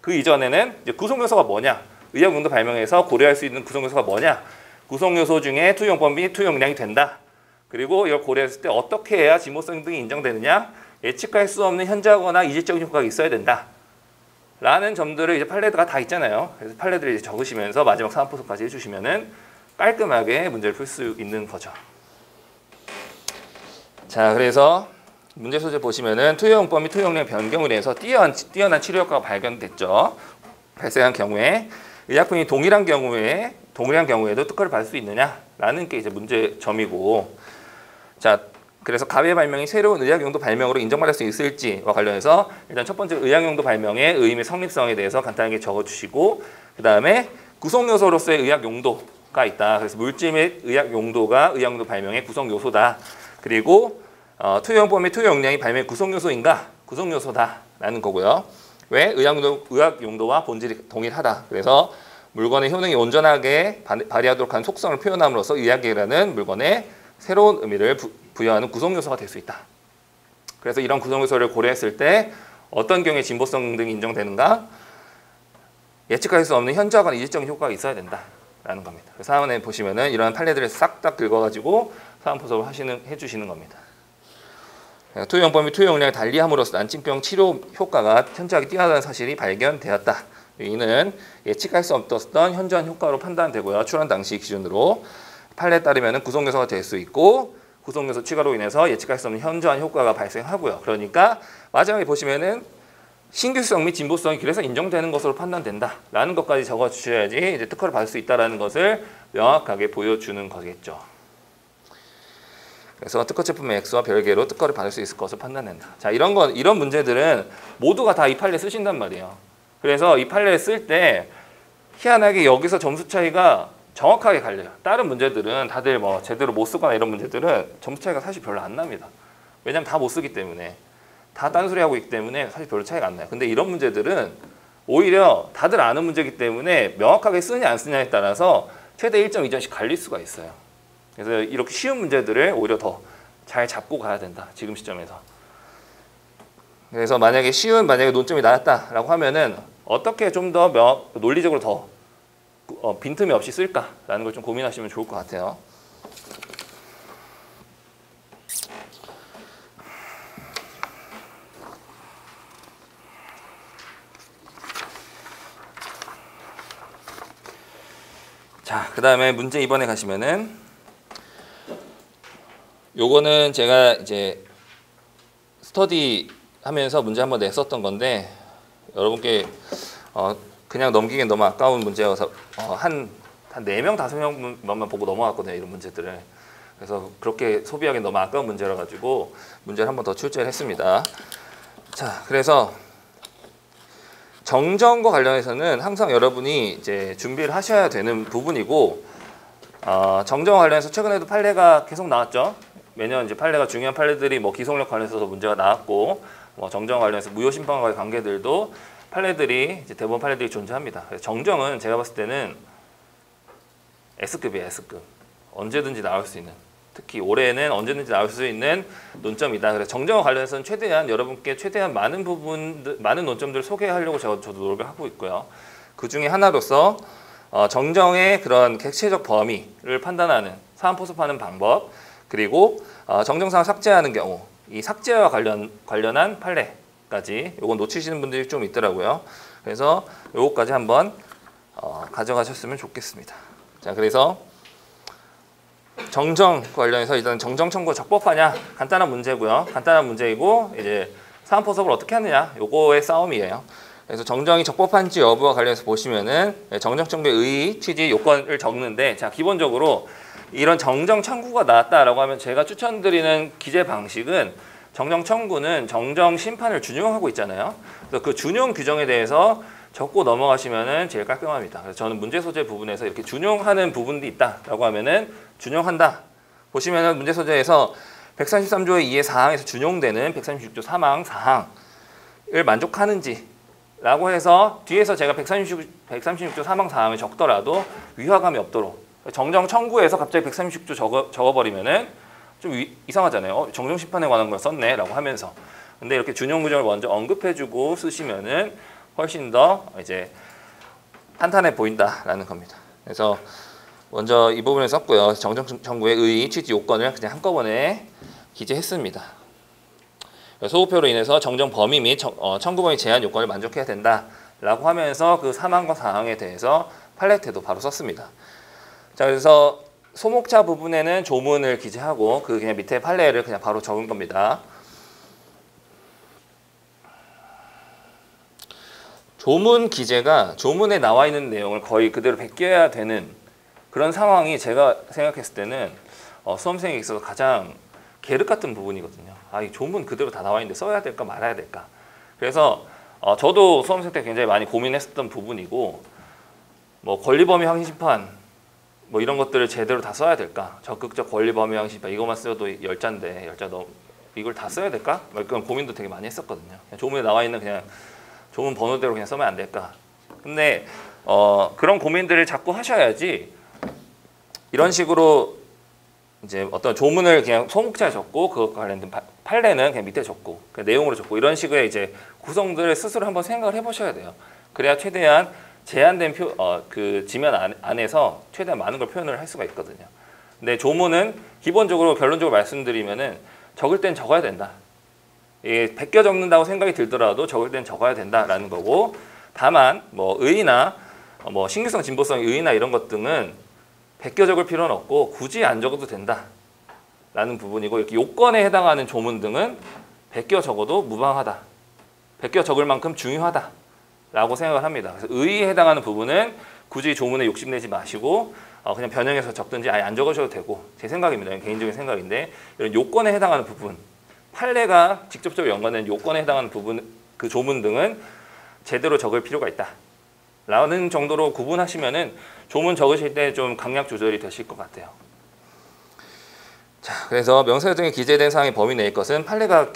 그 이전에는 이제 구성 요소가 뭐냐? 의학 용도 발명에서 고려할 수 있는 구성 요소가 뭐냐? 구성 요소 중에 투여 용법 및 투여 용량이 된다. 그리고 이걸 고려했을 때 어떻게 해야 진보성 등이 인정되느냐? 예측할 수 없는 현저하거나 이질적인 효과가 있어야 된다. 라는 점들을 이제 판례가 다 있잖아요. 그래서 판례들을 이제 적으시면서 마지막 사안포석까지 해주시면은 깔끔하게 문제를 풀 수 있는 거죠. 자, 그래서 문제 소재 보시면은 투여 용법 및 투여 용량 변경을 해서 뛰어난 치료 효과가 발생한 경우에 의약품이 동일한 경우에도 특허를 받을 수 있느냐라는 게 이제 문제점이고, 자, 그래서 가외 발명이 새로운 의학용도 발명으로 인정받을 수 있을지와 관련해서 일단 첫 번째 의학용도 발명의 의미 성립성에 대해서 간단하게 적어주시고, 그 다음에 구성요소로서의 의학용도가 있다. 그래서 물질 및 의학용도가 의학용도 발명의 구성요소다. 그리고 투여용법 및 투여용량이 발명의 구성요소인가? 구성요소다라는 거고요. 왜? 의학용도와 본질이 동일하다. 그래서 물건의 효능이 온전하게 발휘하도록 하는 속성을 표현함으로써 의학이라는 물건에 새로운 의미를 부여하는 구성요소가 될 수 있다. 그래서 이런 구성요소를 고려했을 때 어떤 경우에 진보성 등이 인정되는가? 예측할 수 없는 현저하거나 이질적인 효과가 있어야 된다라는 겁니다. 그래서 사안에 보시면은 이런 판례들을 싹 다 긁어가지고 사안 포석을 해주시는 겁니다. 투여용법 및 투여용량을 달리함으로써 난치병 치료 효과가 현저하게 뛰어나다는 사실이 발견되었다. 이는 예측할 수 없었던 현저한 효과로 판단되고요. 출원 당시 기준으로 판례에 따르면 구성요소가 될 수 있고, 구성요소 추가로 인해서 예측할 수 없는 현저한 효과가 발생하고요. 그러니까 마지막에 보시면은 신규성 및 진보성이 그래서 인정되는 것으로 판단된다라는 것까지 적어주셔야지 이제 특허를 받을 수 있다라는 것을 명확하게 보여주는 거겠죠. 그래서 특허 제품의 액수와 별개로 특허를 받을 수 있을 것을 판단된다. 자, 이런 문제들은 모두가 다 이 판례 쓰신단 말이에요. 그래서 이 판례를 쓸 때 희한하게 여기서 점수 차이가 정확하게 갈려요. 다른 문제들은 다들 뭐 제대로 못 쓰거나 이런 문제들은 점수 차이가 사실 별로 안 납니다. 왜냐면 다 못 쓰기 때문에, 다 딴소리 하고 있기 때문에 사실 별로 차이가 안 나요. 근데 이런 문제들은 오히려 다들 아는 문제이기 때문에 명확하게 쓰냐 안 쓰냐에 따라서 최대 1점, 2점씩 갈릴 수가 있어요. 그래서 이렇게 쉬운 문제들을 오히려 더 잘 잡고 가야 된다, 지금 시점에서. 그래서 만약에 논점이 나왔다라고 하면은 어떻게 좀 더 논리적으로 더 빈틈이 없이 쓸까라는 걸 좀 고민하시면 좋을 것 같아요. 자, 그 다음에 문제 2번에 가시면은 요거는 제가 이제 스터디 하면서 문제 한번 냈었던 건데 여러분께 그냥 넘기기엔 너무 아까운 문제여서 한 4명, 5명만 보고 넘어갔거든요, 이런 문제들을. 그래서 그렇게 소비하기엔 너무 아까운 문제라 가지고 문제를 한번 더 출제를 했습니다. 자, 그래서 정정과 관련해서는 항상 여러분이 이제 준비를 하셔야 되는 부분이고, 정정과 관련해서 최근에도 판례가 계속 나왔죠. 매년 이제 중요한 판례들이 뭐 기속력 관련해서 문제가 나왔고, 뭐 정정과 관련해서 무효심판과의 관계들도 판례들이 이제 대법원 판례들이 존재합니다. 그래서 정정은 제가 봤을 때는 S급이에요, S급. 언제든지 나올 수 있는, 특히 올해는 언제든지 나올 수 있는 논점이다. 그래서 정정과 관련해서는 여러분께 최대한 많은 논점들을 소개하려고 저도 노력을 하고 있고요. 그 중에 하나로서 정정의 그런 객체적 범위를 판단하는 사안 포섭하는 방법, 그리고 정정사항을 삭제하는 경우, 이 삭제와 관련한 판례까지 요건 놓치시는 분들이 좀 있더라고요. 그래서 요거까지 한번 가져가셨으면 좋겠습니다. 자, 그래서 정정 관련해서 일단 정정 청구 적법하냐 간단한 문제고요. 간단한 문제이고 이제 사안포섭을 어떻게 하느냐 요거의 싸움이에요. 그래서 정정이 적법한지 여부와 관련해서 보시면은 정정 청구의 의의, 취지, 요건을 적는데 자 기본적으로 이런 정정 청구가 나왔다라고 하면 제가 추천드리는 기재 방식은 정정 청구는 정정 심판을 준용하고 있잖아요. 그래서 그 준용 규정에 대해서 적고 넘어가시면은 제일 깔끔합니다. 그래서 저는 문제 소재 부분에서 이렇게 준용하는 부분도 있다라고 하면은 준용한다. 보시면은 문제 소재에서 133조의 2의 4항에서 준용되는 136조 3항 4항을 만족하는지 라고 해서 뒤에서 제가 136조 3항 4항을 적더라도 위화감이 없도록 정정 청구에서 갑자기 136조 적어버리면은 좀 이상하잖아요. 정정 심판에 관한 걸 썼네 라고 하면서 근데 이렇게 준용 규정을 먼저 언급해주고 쓰시면은 훨씬 더 이제 탄탄해 보인다라는 겁니다. 그래서 먼저 이 부분을 썼고요. 정정 청구의 의의, 취지, 요건을 그냥 한꺼번에 기재했습니다. 소급표로 인해서 정정 범위 및 청구 범위 제한 요건을 만족해야 된다라고 하면서 그 3항과 4항에 대해서 판례태도 바로 썼습니다. 자, 그래서 소목차 부분에는 조문을 기재하고 그 그냥 밑에 판례를 그냥 바로 적은 겁니다. 조문 기재가 조문에 나와 있는 내용을 거의 그대로 베껴야 되는 그런 상황이 제가 생각했을 때는 수험생에게 있어서 가장 계륵 같은 부분이거든요. 이 조문 그대로 다 나와 있는데 써야 될까 말아야 될까. 그래서 저도 수험생 때 굉장히 많이 고민했었던 부분이고 뭐 권리범위 확인 심판 뭐 이런 것들을 제대로 다 써야 될까? 적극적 권리범위 확인 심판 이것만 써도 열자인데 이걸 다 써야 될까? 그런 고민도 되게 많이 했었거든요. 조문에 나와 있는 그냥 조문 번호대로 그냥 쓰면 안 될까? 근데 그런 고민들을 자꾸 하셔야지 이런 식으로 이제 어떤 조문을 그냥 소목차에 적고 그것과 관련된 판례는 그냥 밑에 적고 그 내용으로 적고 이런 식의 이제 구성들을 스스로 한번 생각을 해보셔야 돼요. 그래야 최대한 제한된 그 지면 안에서 최대한 많은 걸 표현을 할 수가 있거든요. 근데 조문은 기본적으로 결론적으로 말씀드리면은 적을 땐 적어야 된다. 이게 베껴 적는다고 생각이 들더라도 적을 땐 적어야 된다라는 거고 다만 뭐 의의나 뭐 신규성, 진보성, 의의나 이런 것 등은 베껴 적을 필요는 없고 굳이 안 적어도 된다라는 부분이고 이렇게 요건에 해당하는 조문 등은 베껴 적어도 무방하다. 베껴 적을 만큼 중요하다라고 생각을 합니다. 그래서 의의에 해당하는 부분은 굳이 조문에 욕심내지 마시고 그냥 변형해서 적든지 아예 안 적으셔도 되고 제 생각입니다. 개인적인 생각인데 이런 요건에 해당하는 부분 판례가 직접적으로 연관된 요건에 해당하는 부분 그 조문 등은 제대로 적을 필요가 있다. 라는 정도로 구분하시면은 조문 적으실 때 좀 강약 조절이 되실 것 같아요. 자, 그래서 명세서 등에 기재된 사항의 범위 내의 것은 판례가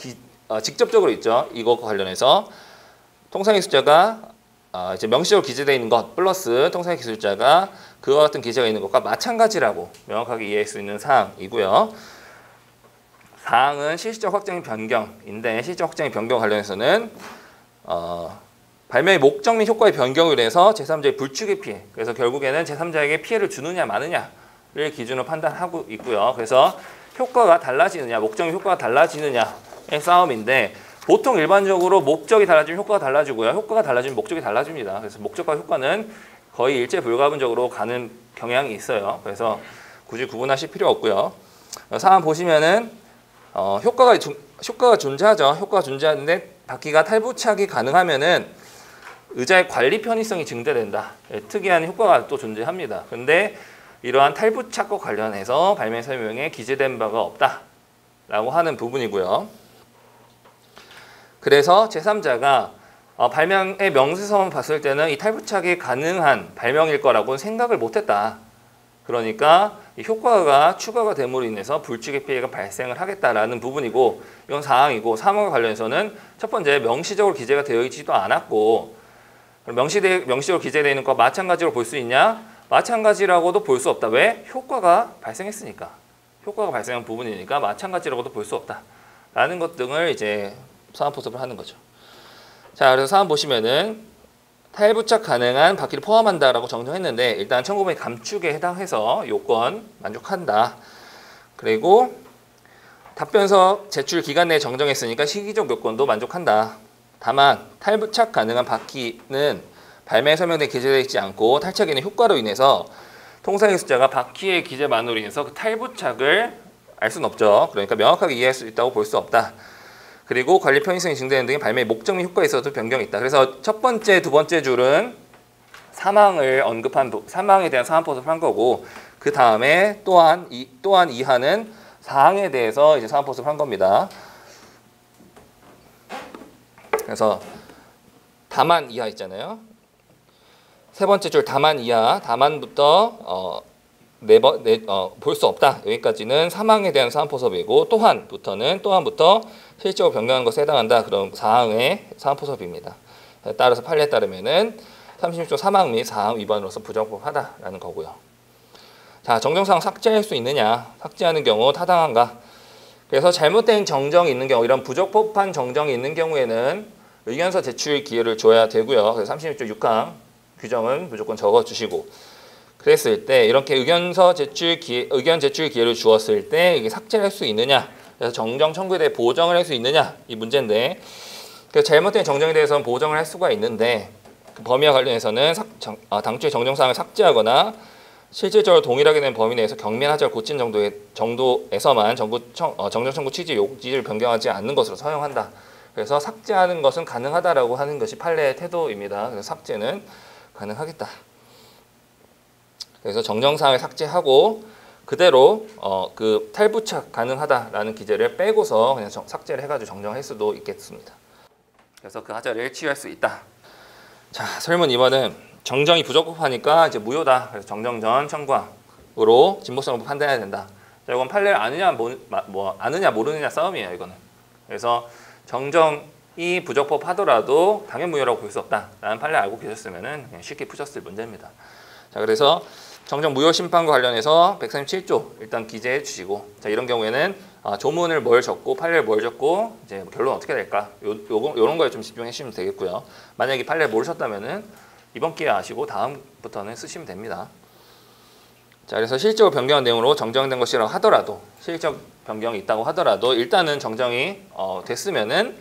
직접적으로 있죠. 이것과 관련해서 통상의 숫자가 이제 명시적으로 기재되어 있는 것 플러스 통상의 기술자가 그와 같은 기재가 있는 것과 마찬가지라고 명확하게 이해할 수 있는 사항이고요. 사항은 실질적 확정의 변경인데 실질적 확정의 변경 관련해서는 발명의 목적 및 효과의 변경을 인해서 제3자의 불축의 피해 그래서 결국에는 제3자에게 피해를 주느냐 마느냐를 기준으로 판단하고 있고요. 그래서 효과가 달라지느냐 목적 및 효과가 달라지느냐의 싸움인데 보통 일반적으로 목적이 달라지면 효과가 달라지고요. 효과가 달라지면 목적이 달라집니다. 그래서 목적과 효과는 거의 일체 불가분적으로 가는 경향이 있어요. 그래서 굳이 구분하실 필요 없고요. 사안 보시면은 효과가 존재하죠. 효과가 존재하는데 바퀴가 탈부착이 가능하면은 의자의 관리 편의성이 증대된다. 특이한 효과가 또 존재합니다. 근데 이러한 탈부착과 관련해서 발명 설명에 기재된 바가 없다라고 하는 부분이고요. 그래서 제3자가 발명의 명세서만 봤을 때는 이 탈부착이 가능한 발명일 거라고는 생각을 못했다. 그러니까 이 효과가 추가가 됨으로 인해서 불축의 피해가 발생을 하겠다라는 부분이고 이건 사항이고 사항과 관련해서는 첫 번째 명시적으로 기재가 되어 있지도 않았고 명시적으로 기재되어 있는 것과 마찬가지로 볼 수 있냐? 마찬가지라고도 볼 수 없다. 왜? 효과가 발생했으니까. 효과가 발생한 부분이니까 마찬가지라고도 볼 수 없다. 라는 것 등을 이제 사안 포섭을 하는 거죠. 자, 그래서 사안 보시면은 탈부착 가능한 바퀴를 포함한다라고 정정했는데 일단 1900 감축에 해당해서 요건 만족한다. 그리고 답변서 제출 기간 내에 정정했으니까 시기적 요건도 만족한다. 다만 탈부착 가능한 바퀴는 발명 설명에 기재되어 있지 않고 탈착인의 효과로 인해서 통상의 숫자가 바퀴의 기재만으로 인해서 그 탈부착을 알 수는 없죠. 그러니까 명확하게 이해할 수 있다고 볼 수 없다. 그리고 관리 편의성이 증대되는 등의 발매 목적 및 효과에 있어도 변경이 있다. 그래서 첫 번째, 두 번째 줄은 사망을 언급한 사망에 대한 사항 포섭을 한 거고, 그 다음에 또한 이하는 사항에 대해서 이제 사항 포섭을 한 겁니다. 그래서 다만 이하 있잖아요. 세 번째 줄 다만 이하, 다만부터 볼 수 없다. 여기까지는 사망에 대한 사항 포섭이고, 또한부터 실제로 변경한 것에 해당한다. 그런 사항의 사항 포섭입니다. 따라서 판례에 따르면은 36조 사망 및 사항 위반으로서 부정법하다라는 거고요. 자, 정정사항 삭제할 수 있느냐? 삭제하는 경우 타당한가? 그래서 잘못된 정정이 있는 경우, 이런 부적법한 정정이 있는 경우에는 의견서 제출 기회를 줘야 되고요. 그래서 36조 6항 규정은 무조건 적어주시고, 그랬을 때 이렇게 의견 제출 기회를 주었을 때 이게 삭제할 수 있느냐? 그래서 정정 청구에 대해 보정을 할 수 있느냐? 이 문제인데, 그래서 잘못된 정정에 대해서는 보정을 할 수가 있는데, 그 범위와 관련해서는 당초의 정정사항을 삭제하거나 실질적으로 동일하게 된 범위 내에서 경미한 하자를 고친 정도에서만 정정 청구 취지 요지를 변경하지 않는 것으로 사용한다. 그래서 삭제하는 것은 가능하다라고 하는 것이 판례의 태도입니다. 그래서 삭제는 가능하겠다. 그래서 정정사항을 삭제하고 그대로 그 탈부착 가능하다라는 기재를 빼고서 그냥 삭제를 해가지고 정정할 수도 있겠습니다. 그래서 그 하자를 치유할 수 있다. 자, 설문 2번은 정정이 부적법하니까 이제 무효다. 그래서 정정 전 청구항으로 진보성을 판단해야 된다. 자, 이건 판례를 아느냐 모르느냐 싸움이에요, 이거는. 그래서 정정이 부적법하더라도 당연 무효라고 볼 수 없다라는 판례 알고 계셨으면은 그냥 쉽게 푸셨을 문제입니다. 자, 그래서 정정 무효 심판과 관련해서 137조 일단 기재해 주시고, 자, 이런 경우에는 조문을 뭘 적고 판례를 뭘 적고 이제 결론 어떻게 될까? 요런 거에 좀 집중해 주시면 되겠고요. 만약에 판례를 모르셨다면은 이번 기회 아시고 다음부터는 쓰시면 됩니다. 자, 그래서 실질적으로 변경한 내용으로 정정된 것이라고 하더라도, 실질적 변경이 있다고 하더라도 일단은 정정이 됐으면은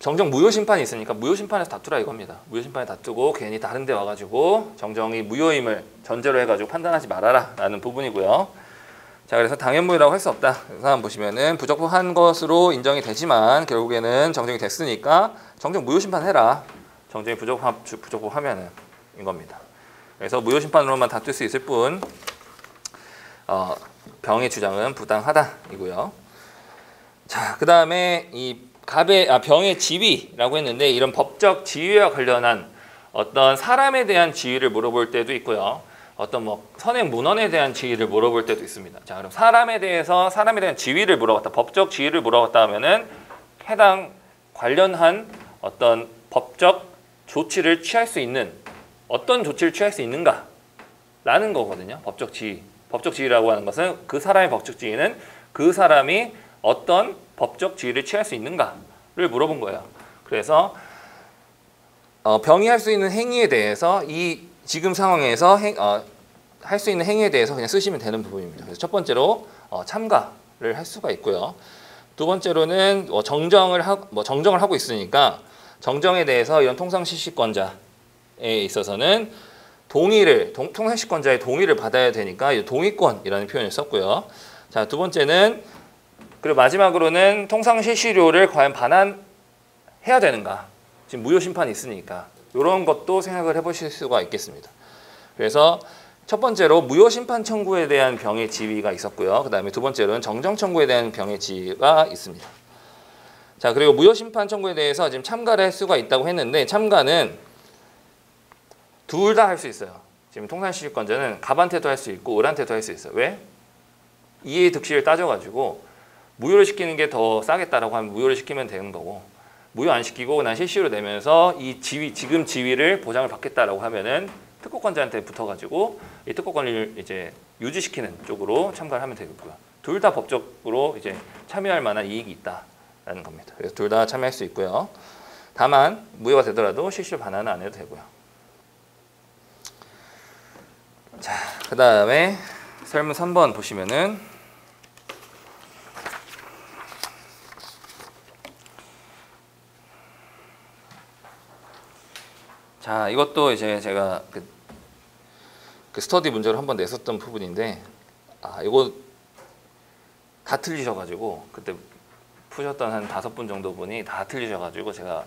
정정 무효 심판이 있으니까 무효 심판에서 다투라 이겁니다. 무효 심판에 다투고 괜히 다른 데 와가지고 정정이 무효임을 전제로 해가지고 판단하지 말아라 라는 부분이고요. 자, 그래서 당연 무효라고 할 수 없다. 그래서 한번 보시면은 부적법한 것으로 인정이 되지만 결국에는 정정이 됐으니까 정정 무효 심판해라. 정정이 부적법하면은 인 겁니다. 그래서 무효 심판으로만 다툴 수 있을 뿐 병의 주장은 부당하다 이고요. 자, 그 다음에 이 병의 지위라고 했는데, 이런 법적 지위와 관련한 어떤 사람에 대한 지위를 물어볼 때도 있고요. 어떤 선행 문헌에 대한 지위를 물어볼 때도 있습니다. 자, 그럼 사람에 대한 지위를 물어봤다, 법적 지위를 물어봤다 하면은 해당 관련한 어떤 법적 조치를 취할 수 있는, 어떤 조치를 취할 수 있는가라는 거거든요. 법적 지위. 법적 지위라고 하는 것은 그 사람의 법적 지위는 그 사람이 어떤 법적 지위를 취할 수 있는가를 물어본 거예요. 그래서 병이 할 수 있는 행위에 대해서 이 지금 상황에서 할 수 있는 행위에 대해서 그냥 쓰시면 되는 부분입니다. 그래서 첫 번째로 참가를 할 수가 있고요. 두 번째로는 정정을 하고 있으니까 정정에 대해서 이런 통상실시권자에 있어서는 통상실시권자의 동의를 받아야 되니까 동의권이라는 표현을 썼고요. 자, 두 번째는, 그리고 마지막으로는 통상실시료를 과연 반환해야 되는가? 지금 무효 심판이 있으니까 이런 것도 생각을 해보실 수가 있겠습니다. 그래서 첫 번째로 무효 심판 청구에 대한 병의 지위가 있었고요. 그 다음에 두 번째로는 정정 청구에 대한 병의 지위가 있습니다. 자, 그리고 무효 심판 청구에 대해서 지금 참가를 할 수가 있다고 했는데, 참가는 둘 다 할 수 있어요. 지금 통상실시권자는 갑한테도 할 수 있고 을한테도 할 수 있어요. 왜? 이해 득실을 따져가지고 무효를 시키는 게 더 싸겠다라고 하면 무효를 시키면 되는 거고, 무효 안 시키고 난 실시로 내면서 이 지금 지위를 보장을 받겠다라고 하면은 특허권자한테 붙어가지고 이 특허권을 이제 유지시키는 쪽으로 참가를 하면 되겠고요. 둘 다 법적으로 이제 참여할 만한 이익이 있다라는 겁니다. 그래서 둘 다 참여할 수 있고요. 다만 무효가 되더라도 실시로 반환은 안 해도 되고요. 자, 그 다음에 설문 3번 보시면은 자, 이것도 이제 제가 그 스터디 문제로 한번 냈었던 부분인데 이거 다 틀리셔가지고 그때 푸셨던 한 5분 정도 분이 다 틀리셔가지고 제가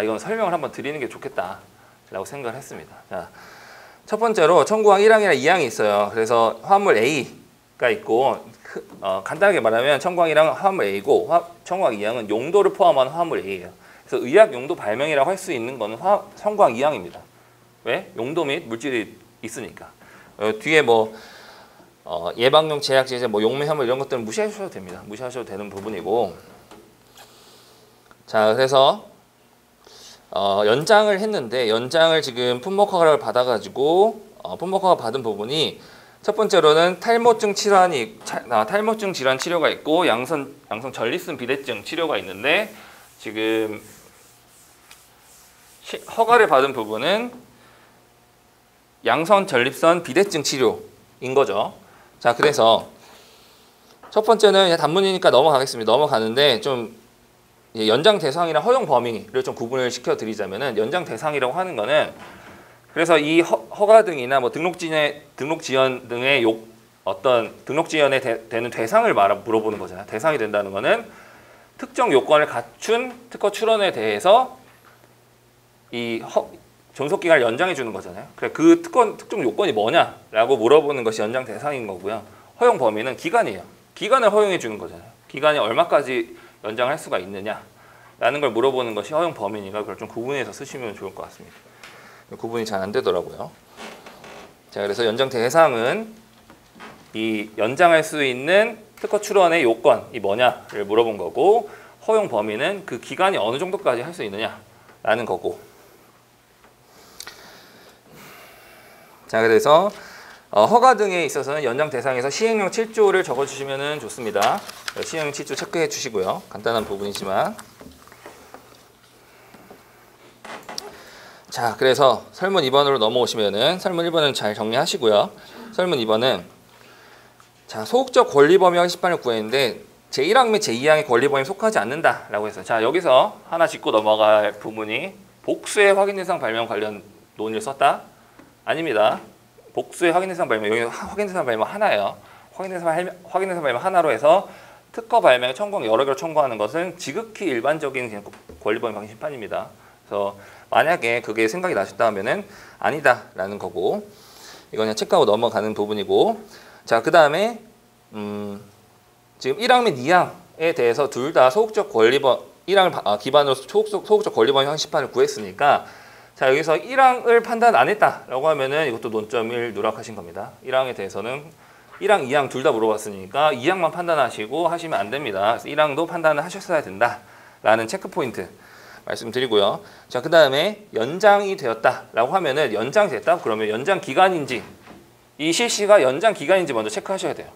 이건 설명을 한번 드리는 게 좋겠다라고 생각을 했습니다. 자, 첫 번째로 청구항 1항이랑 2항이 있어요. 그래서 화합물 A가 있고 간단하게 말하면 청구항 1항은 화합물 A고 청구항 2항은 용도를 포함한 화합물 A예요. 그래서 의학 용도 발명이라고 할 수 있는 거는 청구항 2항입니다. 왜? 용도 및 물질이 있으니까. 뒤에 뭐 예방용 제약제제, 뭐 용매화물 이런 것들은 무시하셔도 됩니다. 무시하셔도 되는 부분이고. 자, 그래서 연장을 했는데 연장을 지금 품목 허가를 받아가지고 품목 허가 받은 부분이 첫 번째로는 탈모증 질환 치료가 있고 양성 전립선 비대증 치료가 있는데 지금 허가를 받은 부분은 양성 전립선 비대증 치료인 거죠. 자, 그래서 첫 번째는 그냥 단문이니까 넘어가겠습니다. 넘어가는데 좀 연장 대상이랑 허용 범위를 좀 구분을 시켜 드리자면은 연장 대상이라고 하는 거는 그래서 이 허가 등이나 뭐 등록 지연 등의 어떤 등록 지연에 되는 대상을 물어보는 거잖아요. 대상이 된다는 거는 특정 요건을 갖춘 특허 출원에 대해서 이 존속 기간을 연장해 주는 거잖아요. 그래 그 특정 요건이 뭐냐라고 물어보는 것이 연장 대상인 거고요. 허용 범위는 기간이에요. 기간을 허용해 주는 거잖아요. 기간이 얼마까지 연장할 수가 있느냐라는 걸 물어보는 것이 허용 범위니까 그걸 좀 구분해서 쓰시면 좋을 것 같습니다. 구분이 잘 안 되더라고요. 자, 그래서 연장 대상은 이 연장할 수 있는 특허 출원의 요건이 뭐냐를 물어본 거고 허용 범위는 그 기간이 어느 정도까지 할 수 있느냐라는 거고. 자, 그래서 허가 등에 있어서는 연장 대상에서 시행령 7조를 적어주시면 좋습니다. 시행령 7조 체크해 주시고요. 간단한 부분이지만. 자, 그래서 설문 2번으로 넘어오시면은 설문 1번은 잘 정리하시고요. 설문 2번은 자, 소극적 권리 범위 확인 심판을 구했는데 제1항 및 제2항의 권리 범위에 속하지 않는다라고 해서 자, 여기서 하나 짚고 넘어갈 부분이 복수의 확인 대상 발명 관련 논의를 썼다? 아닙니다. 복수의 확인 대상 발명, 여기 확인 대상 발명 하나예요. 확인 대상 발명 하나로 해서 특허 발명의 청구항 여러 개를 청구하는 것은 지극히 일반적인 권리 범위 확인 심판입니다. 그래서 만약에 그게 생각이 나셨다면은 아니다라는 거고 이거 그냥 체크하고 넘어가는 부분이고 자, 그 다음에 지금 1항 및 2항에 대해서 둘 다 소극적 권리범 1항을 기반으로 소극적 권리범위 확인 심판을 구했으니까 자, 여기서 1항을 판단 안 했다라고 하면은 이것도 논점 1 누락하신 겁니다. 1항에 대해서는 1항, 2항 둘 다 물어봤으니까 2항만 판단하시고 하시면 안 됩니다. 그래서 1항도 판단을 하셨어야 된다라는 체크 포인트 말씀드리고요. 자, 그 다음에 연장이 되었다라고 하면은 연장이 됐다? 그러면 연장 기간인지 이 실시가 연장 기간인지 먼저 체크하셔야 돼요.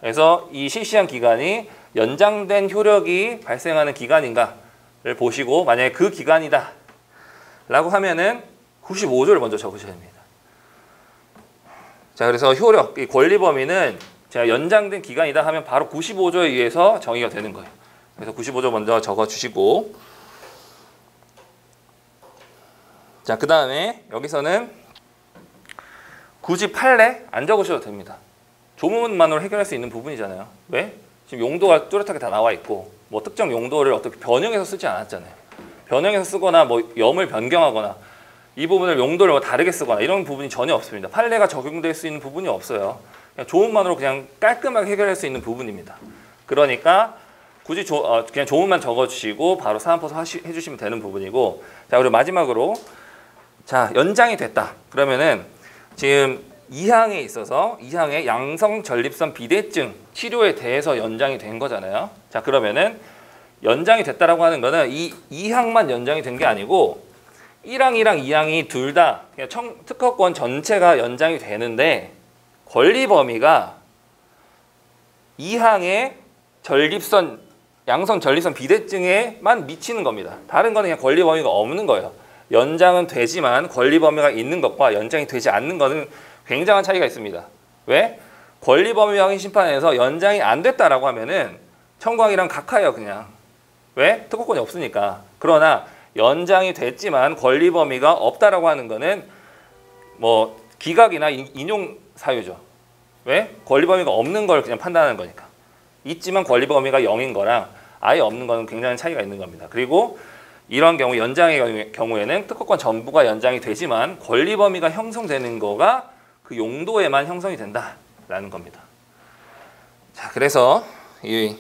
그래서 이 실시한 기간이 연장된 효력이 발생하는 기간인가를 보시고 만약에 그 기간이다 라고 하면은 95조를 먼저 적으셔야 됩니다. 자, 그래서 효력, 이 권리 범위는 제가 연장된 기간이다 하면 바로 95조에 의해서 정의가 되는 거예요. 그래서 95조 먼저 적어 주시고 자, 그 다음에 여기서는 굳이 판례 안 적으셔도 됩니다. 조문만으로 해결할 수 있는 부분이잖아요. 왜? 지금 용도가 뚜렷하게 다 나와 있고 뭐 특정 용도를 어떻게 변형해서 쓰지 않았잖아요. 변형해서 쓰거나 뭐 염을 변경하거나 이 부분을 용도를 뭐 다르게 쓰거나 이런 부분이 전혀 없습니다. 판례가 적용될 수 있는 부분이 없어요. 그냥 조문만으로 그냥 깔끔하게 해결할 수 있는 부분입니다. 그러니까 굳이 그냥 조문만 적어주시고 바로 사안포서 해주시면 되는 부분이고 자, 그리고 마지막으로 자, 연장이 됐다. 그러면은 지금 2항에 있어서 2항의 양성 전립선 비대증 치료에 대해서 연장이 된 거잖아요. 자, 그러면은 연장이 됐다라고 하는 거는 이 2항만 연장이 된 게 아니고 1항이랑 2항이 둘 다 특허권 전체가 연장이 되는데 권리 범위가 2항의 양성 전립선 비대증에만 미치는 겁니다. 다른 거는 그냥 권리 범위가 없는 거예요. 연장은 되지만 권리 범위가 있는 것과 연장이 되지 않는 것은 굉장한 차이가 있습니다. 왜? 권리 범위 확인 심판에서 연장이 안 됐다라고 하면은 청구항이랑 각하예요, 그냥. 왜? 특허권이 없으니까. 그러나 연장이 됐지만 권리 범위가 없다라고 하는 거는 뭐 기각이나 인용 사유죠. 왜? 권리 범위가 없는 걸 그냥 판단하는 거니까. 있지만 권리 범위가 0인 거랑 아예 없는 거는 굉장히 차이가 있는 겁니다. 그리고 이런 경우 연장의 경우에는 특허권 전부가 연장이 되지만 권리 범위가 형성되는 거가 그 용도에만 형성이 된다라는 겁니다. 자, 그래서 이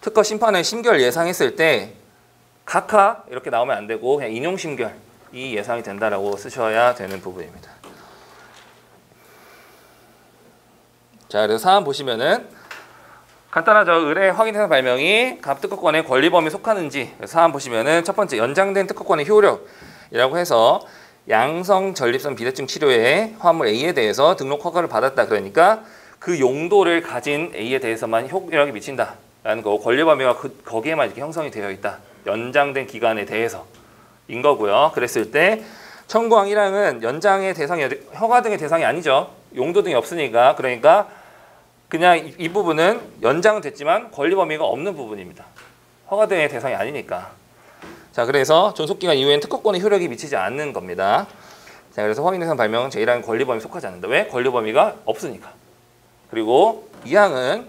특허 심판의 심결 예상했을 때 각하 이렇게 나오면 안 되고 그냥 인용 심결이 예상이 된다라고 쓰셔야 되는 부분입니다. 자, 그래서 사안 보시면은 간단하죠. 의뢰 확인 대상 발명이 갑 특허권의 권리 범위에 속하는지 사안 보시면은 첫 번째 연장된 특허권의 효력이라고 해서 양성 전립선 비대증 치료에 화합물 A에 대해서 등록 허가를 받았다. 그러니까 그 용도를 가진 A에 대해서만 효력이 미친다라는 거고 권리 범위가 거기에만 이렇게 형성이 되어 있다. 연장된 기간에 대해서인 거고요. 그랬을 때 청구항 1항은 연장의 대상이 허가 등의 대상이 아니죠. 용도 등이 없으니까. 그러니까 그냥 이 부분은 연장은 됐지만 권리 범위가 없는 부분입니다. 허가 등의 대상이 아니니까. 자, 그래서 존속기간 이후엔 특허권의 효력이 미치지 않는 겁니다. 자, 그래서 확인 대상 발명은 제1항 권리 범위에 속하지 않는다. 왜? 권리 범위가 없으니까. 그리고 2항은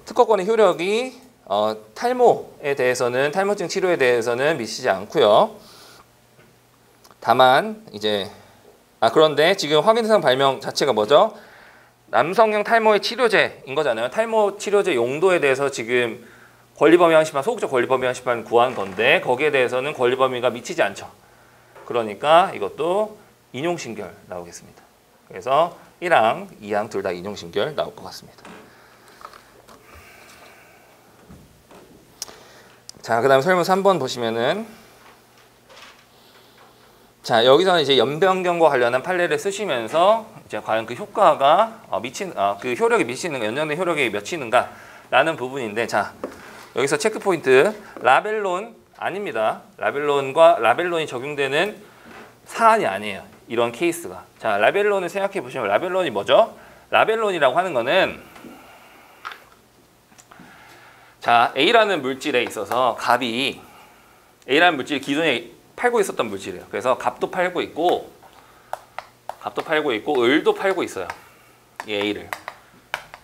특허권의 효력이 탈모에 대해서는 탈모증 치료에 대해서는 미치지 않고요. 다만 이제 그런데 지금 확인 대상 발명 자체가 뭐죠? 남성형 탈모의 치료제인 거잖아요. 탈모 치료제 용도에 대해서 지금 권리 범위 항시판, 소극적 권리 범위 항시판 구한 건데 거기에 대해서는 권리 범위가 미치지 않죠. 그러니까 이것도 인용 심결 나오겠습니다. 그래서 1항, 2항 둘 다 인용 심결 나올 것 같습니다. 자, 그다음 설문 3번 보시면은 자, 여기서는 이제 연변경과 관련한 판례를 쓰시면서 이제 과연 그 효과가 그 효력이 미치는 연장된 효력이 미치는가라는 부분인데, 자, 여기서 체크 포인트 라벨론 아닙니다. 라벨론이 적용되는 사안이 아니에요. 이런 케이스가. 자, 라벨론을 생각해 보시면 라벨론이 뭐죠? 라벨론이라고 하는 거는 자, A라는 물질에 있어서 갑이 A라는 물질이 기존에 팔고 있었던 물질이에요. 그래서 갑도 팔고 있고 을도 팔고 있어요. 이 A를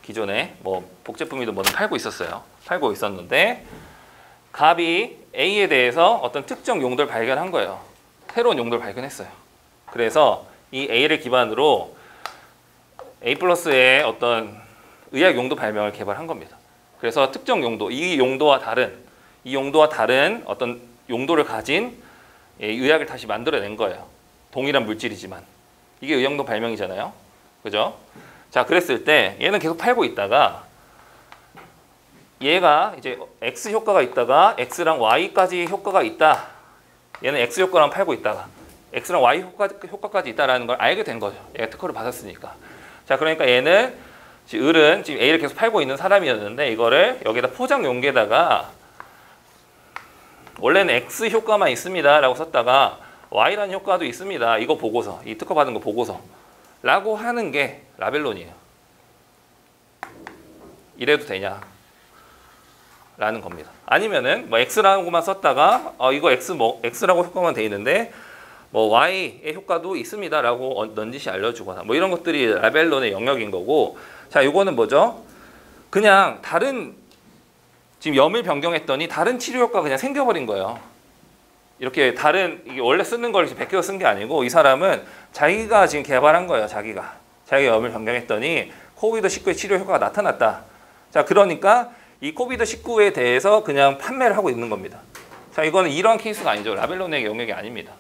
기존에 뭐 복제품이든 뭐든 팔고 있었는데 갑이 A에 대해서 어떤 특정 용도를 발견한 거예요. 새로운 용도를 발견했어요. 그래서 이 A를 기반으로 A 플러스의 어떤 의학 용도 발명을 개발한 겁니다. 그래서 특정 용도, 이 용도와 다른 어떤 용도를 가진 의학을 다시 만들어낸 거예요. 동일한 물질이지만. 이게 의약용 발명이잖아요. 그죠? 자, 그랬을 때 얘는 계속 팔고 있다가 얘가 이제 X 효과가 있다가 X랑 Y까지 효과가 있다. 얘는 X 효과랑 팔고 있다가 X랑 Y 효과까지 있다라는 걸 알게 된 거죠. 얘가 특허를 받았으니까. 자, 그러니까 얘는 을은 지금 A를 계속 팔고 있는 사람이었는데 이거를 여기다 포장 용기에다가 원래는 X 효과만 있습니다 라고 썼다가 Y라는 효과도 있습니다. 이거 보고서, 이 특허 받은 거 보고서 라고 하는 게 라벨론이에요. 이래도 되냐 라는 겁니다. 아니면은 뭐 X라고만 썼다가 이거 X라고 효과만 돼 있는데 뭐 Y의 효과도 있습니다 라고 넌지시 알려주거나 뭐 이런 것들이 라벨론의 영역인 거고, 자, 이거는 뭐죠? 그냥 다른 지금 염을 변경했더니 다른 치료 효과가 그냥 생겨버린 거예요. 이렇게 이게 원래 쓰는 걸 베껴서 쓴 게 아니고 이 사람은 자기가 지금 개발한 거예요. 자기가 염을 변경했더니 코비드19의 치료 효과가 나타났다. 자, 그러니까 이 코비드19에 대해서 그냥 판매를 하고 있는 겁니다. 자, 이거는 이런 케이스가 아니죠. 라벨론의 영역이 아닙니다.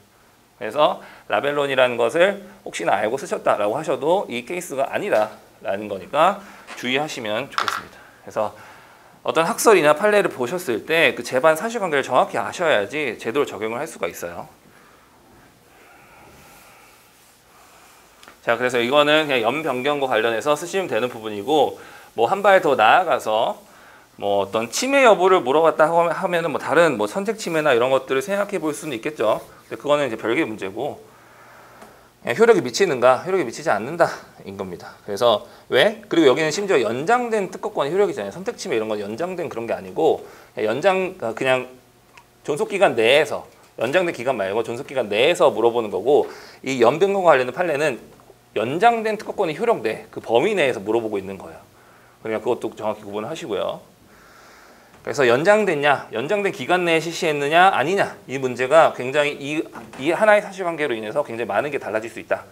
그래서 라벨론이라는 것을 혹시나 알고 쓰셨다라고 하셔도 이 케이스가 아니다라는 거니까 주의하시면 좋겠습니다. 그래서 어떤 학설이나 판례를 보셨을 때 그 재반 사실관계를 정확히 아셔야지 제대로 적용을 할 수가 있어요. 자, 그래서 이거는 그냥 염 변경과 관련해서 쓰시면 되는 부분이고, 뭐 한 발 더 나아가서 뭐 어떤 치매 여부를 물어봤다 하면은 뭐 다른 뭐 선택 치매나 이런 것들을 생각해 볼 수는 있겠죠. 근데 그거는 이제 별개의 문제고, 효력이 미치는가, 효력이 미치지 않는다인 겁니다. 그래서 왜? 그리고 여기는 심지어 연장된 특허권의 효력이잖아요. 선택 치매 이런 건 연장된 그런 게 아니고 그냥 존속 기간 내에서 연장된 기간 말고 존속기간 내에서 물어보는 거고, 이 연변경과 관련된 판례는 연장된 특허권의 효력 내 그 범위 내에서 물어보고 있는 거예요. 그러니까 그것도 정확히 구분하시고요. 그래서 연장됐냐, 연장된 기간 내에 실시했느냐 아니냐, 이 문제가 굉장히 이 하나의 사실관계로 인해서 굉장히 많은 게 달라질 수 있다.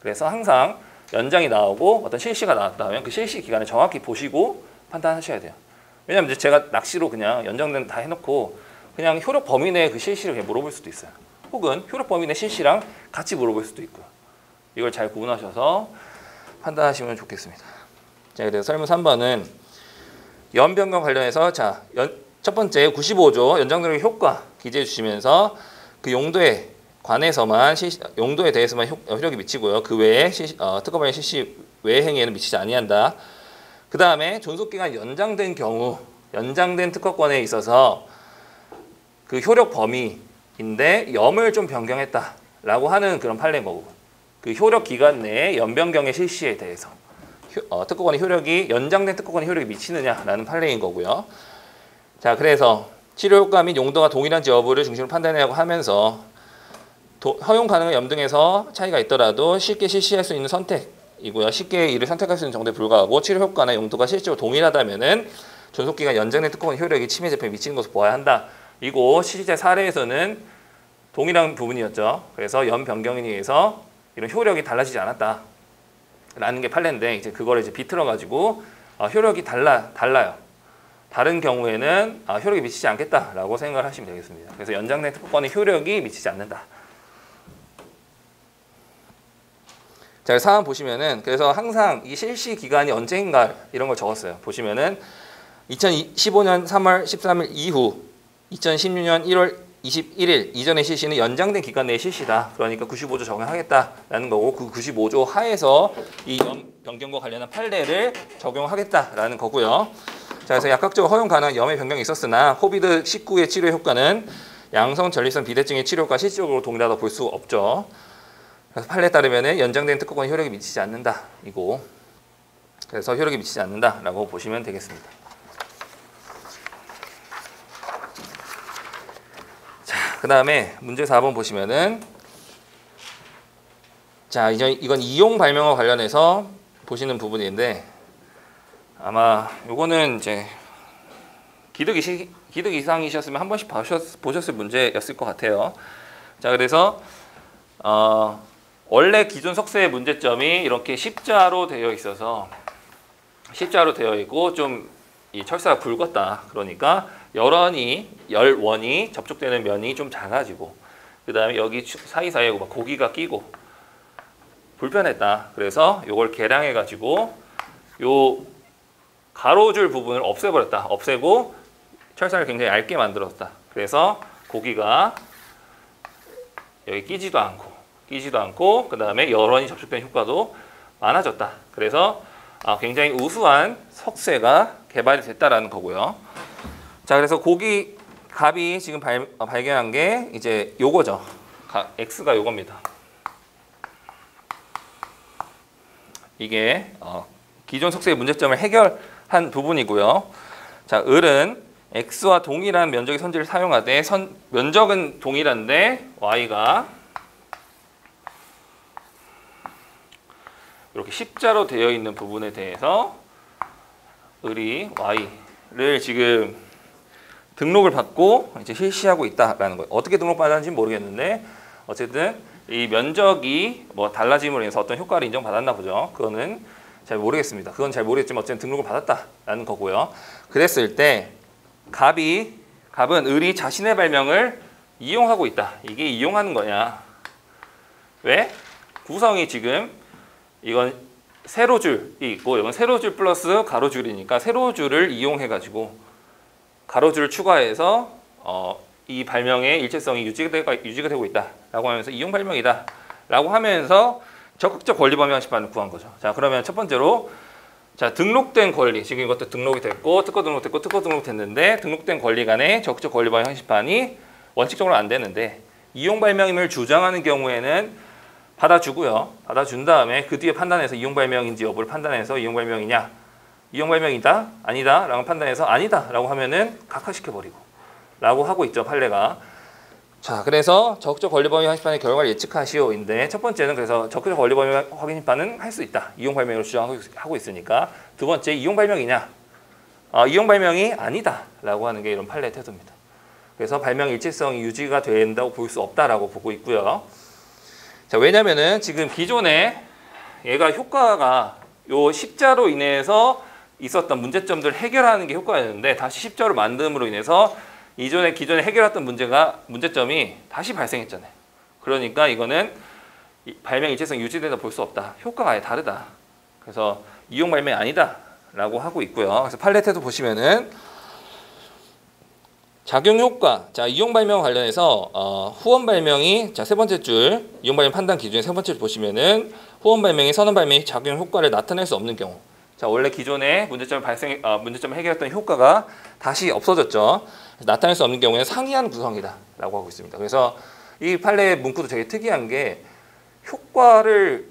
그래서 항상 연장이 나오고 어떤 실시가 나왔다면 그 실시 기간을 정확히 보시고 판단하셔야 돼요. 왜냐하면 이제 제가 낚시로 그냥 연장된 다 해놓고 그냥 효력 범위 내에 그 실시를 그냥 물어볼 수도 있어요. 혹은 효력 범위 내 실시랑 같이 물어볼 수도 있고요. 이걸 잘 구분하셔서 판단하시면 좋겠습니다. 자, 그래서 설문 3번은 연변경 관련해서 첫 번째 95조 연장되는 효과 기재해 주시면서 그 용도에 관해서만 용도에 대해서만 효력이 미치고요. 그 외에 특허 발행 실시 외의 행위에는 미치지 아니한다. 그 다음에 존속기간 연장된 경우 연장된 특허권에 있어서 그 효력 범위인데 염을 좀 변경했다라고 하는 그런 판례인 거고, 그 효력 기간 내에 연변경의 실시에 대해서 특허권의 효력이 연장된 특허권의 효력이 미치느냐라는 판례인 거고요. 자, 그래서 치료 효과 및 용도가 동일한지 여부를 중심으로 판단하고 하면서 허용 가능한 염 등에서 차이가 있더라도 쉽게 실시할 수 있는 선택이고요. 쉽게 이를 선택할 수 있는 정도에 불과하고 치료 효과나 용도가 실제로 동일하다면은 존속기간 연장된 특허권 효력이 침해 제품에 미치는 것을 보아야 한다. 이고 실제 사례에서는 동일한 부분이었죠. 그래서 염 변경에 의해서 이런 효력이 달라지지 않았다. 라는 게 판례인데 이제 그거를 이제 비틀어 가지고 효력이 달라요. 다른 경우에는 효력이 미치지 않겠다라고 생각을 하시면 되겠습니다. 그래서 연장된 특허권의 효력이 미치지 않는다. 자, 사안 보시면은 그래서 항상 이 실시 기간이 언제인가 이런 걸 적었어요. 보시면은 2015년 3월 13일 이후 2016년 1월 21일 이전의 실시는 연장된 기간 내의 실시다. 그러니까 95조 적용하겠다라는 거고, 그 95조 하에서 이 염 변경과 관련한 판례를 적용하겠다라는 거고요. 자, 그래서 약학적으로 허용 가능한 염의 변경이 있었으나 코비드-19의 치료 효과는 양성 전립선 비대증의 치료가 실질적으로 동일하다 볼 수 없죠. 그래서 판례에 따르면 연장된 특허권 효력이 미치지 않는다. 이고 그래서 효력이 미치지 않는다라고 보시면 되겠습니다. 그 다음에 문제 4번 보시면은 자, 이건 이용 발명과 관련해서 보시는 부분인데 아마 요거는 이제 기득 이상이셨으면 한 번씩 보셨을 문제였을 것 같아요. 자, 그래서 원래 기존 석쇠의 문제점이 이렇게 십자로 되어 있어서 십자로 되어 있고 좀 이 철사가 굵었다. 그러니까 열원이 접촉되는 면이 좀 작아지고, 그 다음에 여기 사이사이에 막 고기가 끼고 불편했다. 그래서 이걸 개량해 가지고 요 가로줄 부분을 없애버렸다. 없애고 철사를 굉장히 얇게 만들었다. 그래서 고기가 여기 끼지도 않고 그 다음에 열원이 접촉되는 효과도 많아졌다. 그래서 굉장히 우수한 석쇠가 개발이 됐다라는 거고요. 자, 그래서 값이 지금 발견한 게 이제 요거죠. X가 요겁니다. 이게 기존 석쇠의 문제점을 해결한 부분이고요. 자, 을은 X와 동일한 면적의 선지를 사용하되 면적은 동일한데 Y가 이렇게 십자로 되어 있는 부분에 대해서 을이 Y를 지금 등록을 받고 이제 실시하고 있다라는 거예요. 어떻게 등록받았는지 모르겠는데 어쨌든 이 면적이 뭐 달라짐으로 인해서 어떤 효과를 인정받았나 보죠. 그거는 잘 모르겠습니다. 그건 잘 모르겠지만 어쨌든 등록을 받았다라는 거고요. 그랬을 때 갑은 을이 자신의 발명을 이용하고 있다. 이게 이용하는 거냐? 왜? 구성이 지금 이건 세로줄이 있고 이건 세로줄 플러스 가로줄이니까 세로줄을 이용해가지고 가로줄을 추가해서 이 발명의 일체성이 유지가 되고 있다라고 하면서 이용 발명이다 라고 하면서 적극적 권리 범위 형식판을 구한 거죠. 자, 그러면 첫 번째로 자, 등록된 권리, 지금 이것도 등록이 됐고 특허 등록됐는데 등록된 권리 간의 적극적 권리 범위 형식판이 원칙적으로 안 되는데 이용 발명임을 주장하는 경우에는 받아주고요. 받아준 다음에 그 뒤에 판단해서 이용 발명인지 여부를 판단해서 이용 발명이냐, 이용 발명이다, 아니다 라고 판단해서 아니다 라고 하면은 각하시켜버리고 라고 하고 있죠, 판례가. 자, 그래서 적극적 권리 범위 확인 심판의 결과를 예측하시오인데 첫 번째는 그래서 적극적 권리 범위 확인 심판은 할 수 있다. 이용 발명을 주장하고 있으니까. 두 번째, 이용 발명이냐? 이용 발명이 아니다라고 하는 게 이런 판례 태도입니다. 그래서 발명 일체성이 유지가 된다고 볼 수 없다라고 보고 있고요. 자, 왜냐면은 지금 기존에 얘가 효과가 요 십자로 인해서 있었던 문제점들을 해결하는 게 효과였는데 다시 십자로 만듦으로 인해서 기존에 해결했던 문제점이 다시 발생했잖아요. 그러니까 이거는 발명 일체성 유지된다 볼 수 없다. 효과가 아예 다르다. 그래서 이용 발명이 아니다라고 하고 있고요. 그래서 판례 태도 보시면은 작용 효과, 자 이용 발명 관련해서 후원 발명이 자 세 번째 줄 이용 발명 판단 기준의 세 번째 줄 보시면은 후원 발명이 선언 발명이 작용 효과를 나타낼 수 없는 경우, 자 원래 기존에 문제점을 해결했던 효과가 다시 없어졌죠. 나타낼 수 없는 경우에는 상이한 구성이다라고 하고 있습니다. 그래서 이 판례 문구도 되게 특이한 게 효과를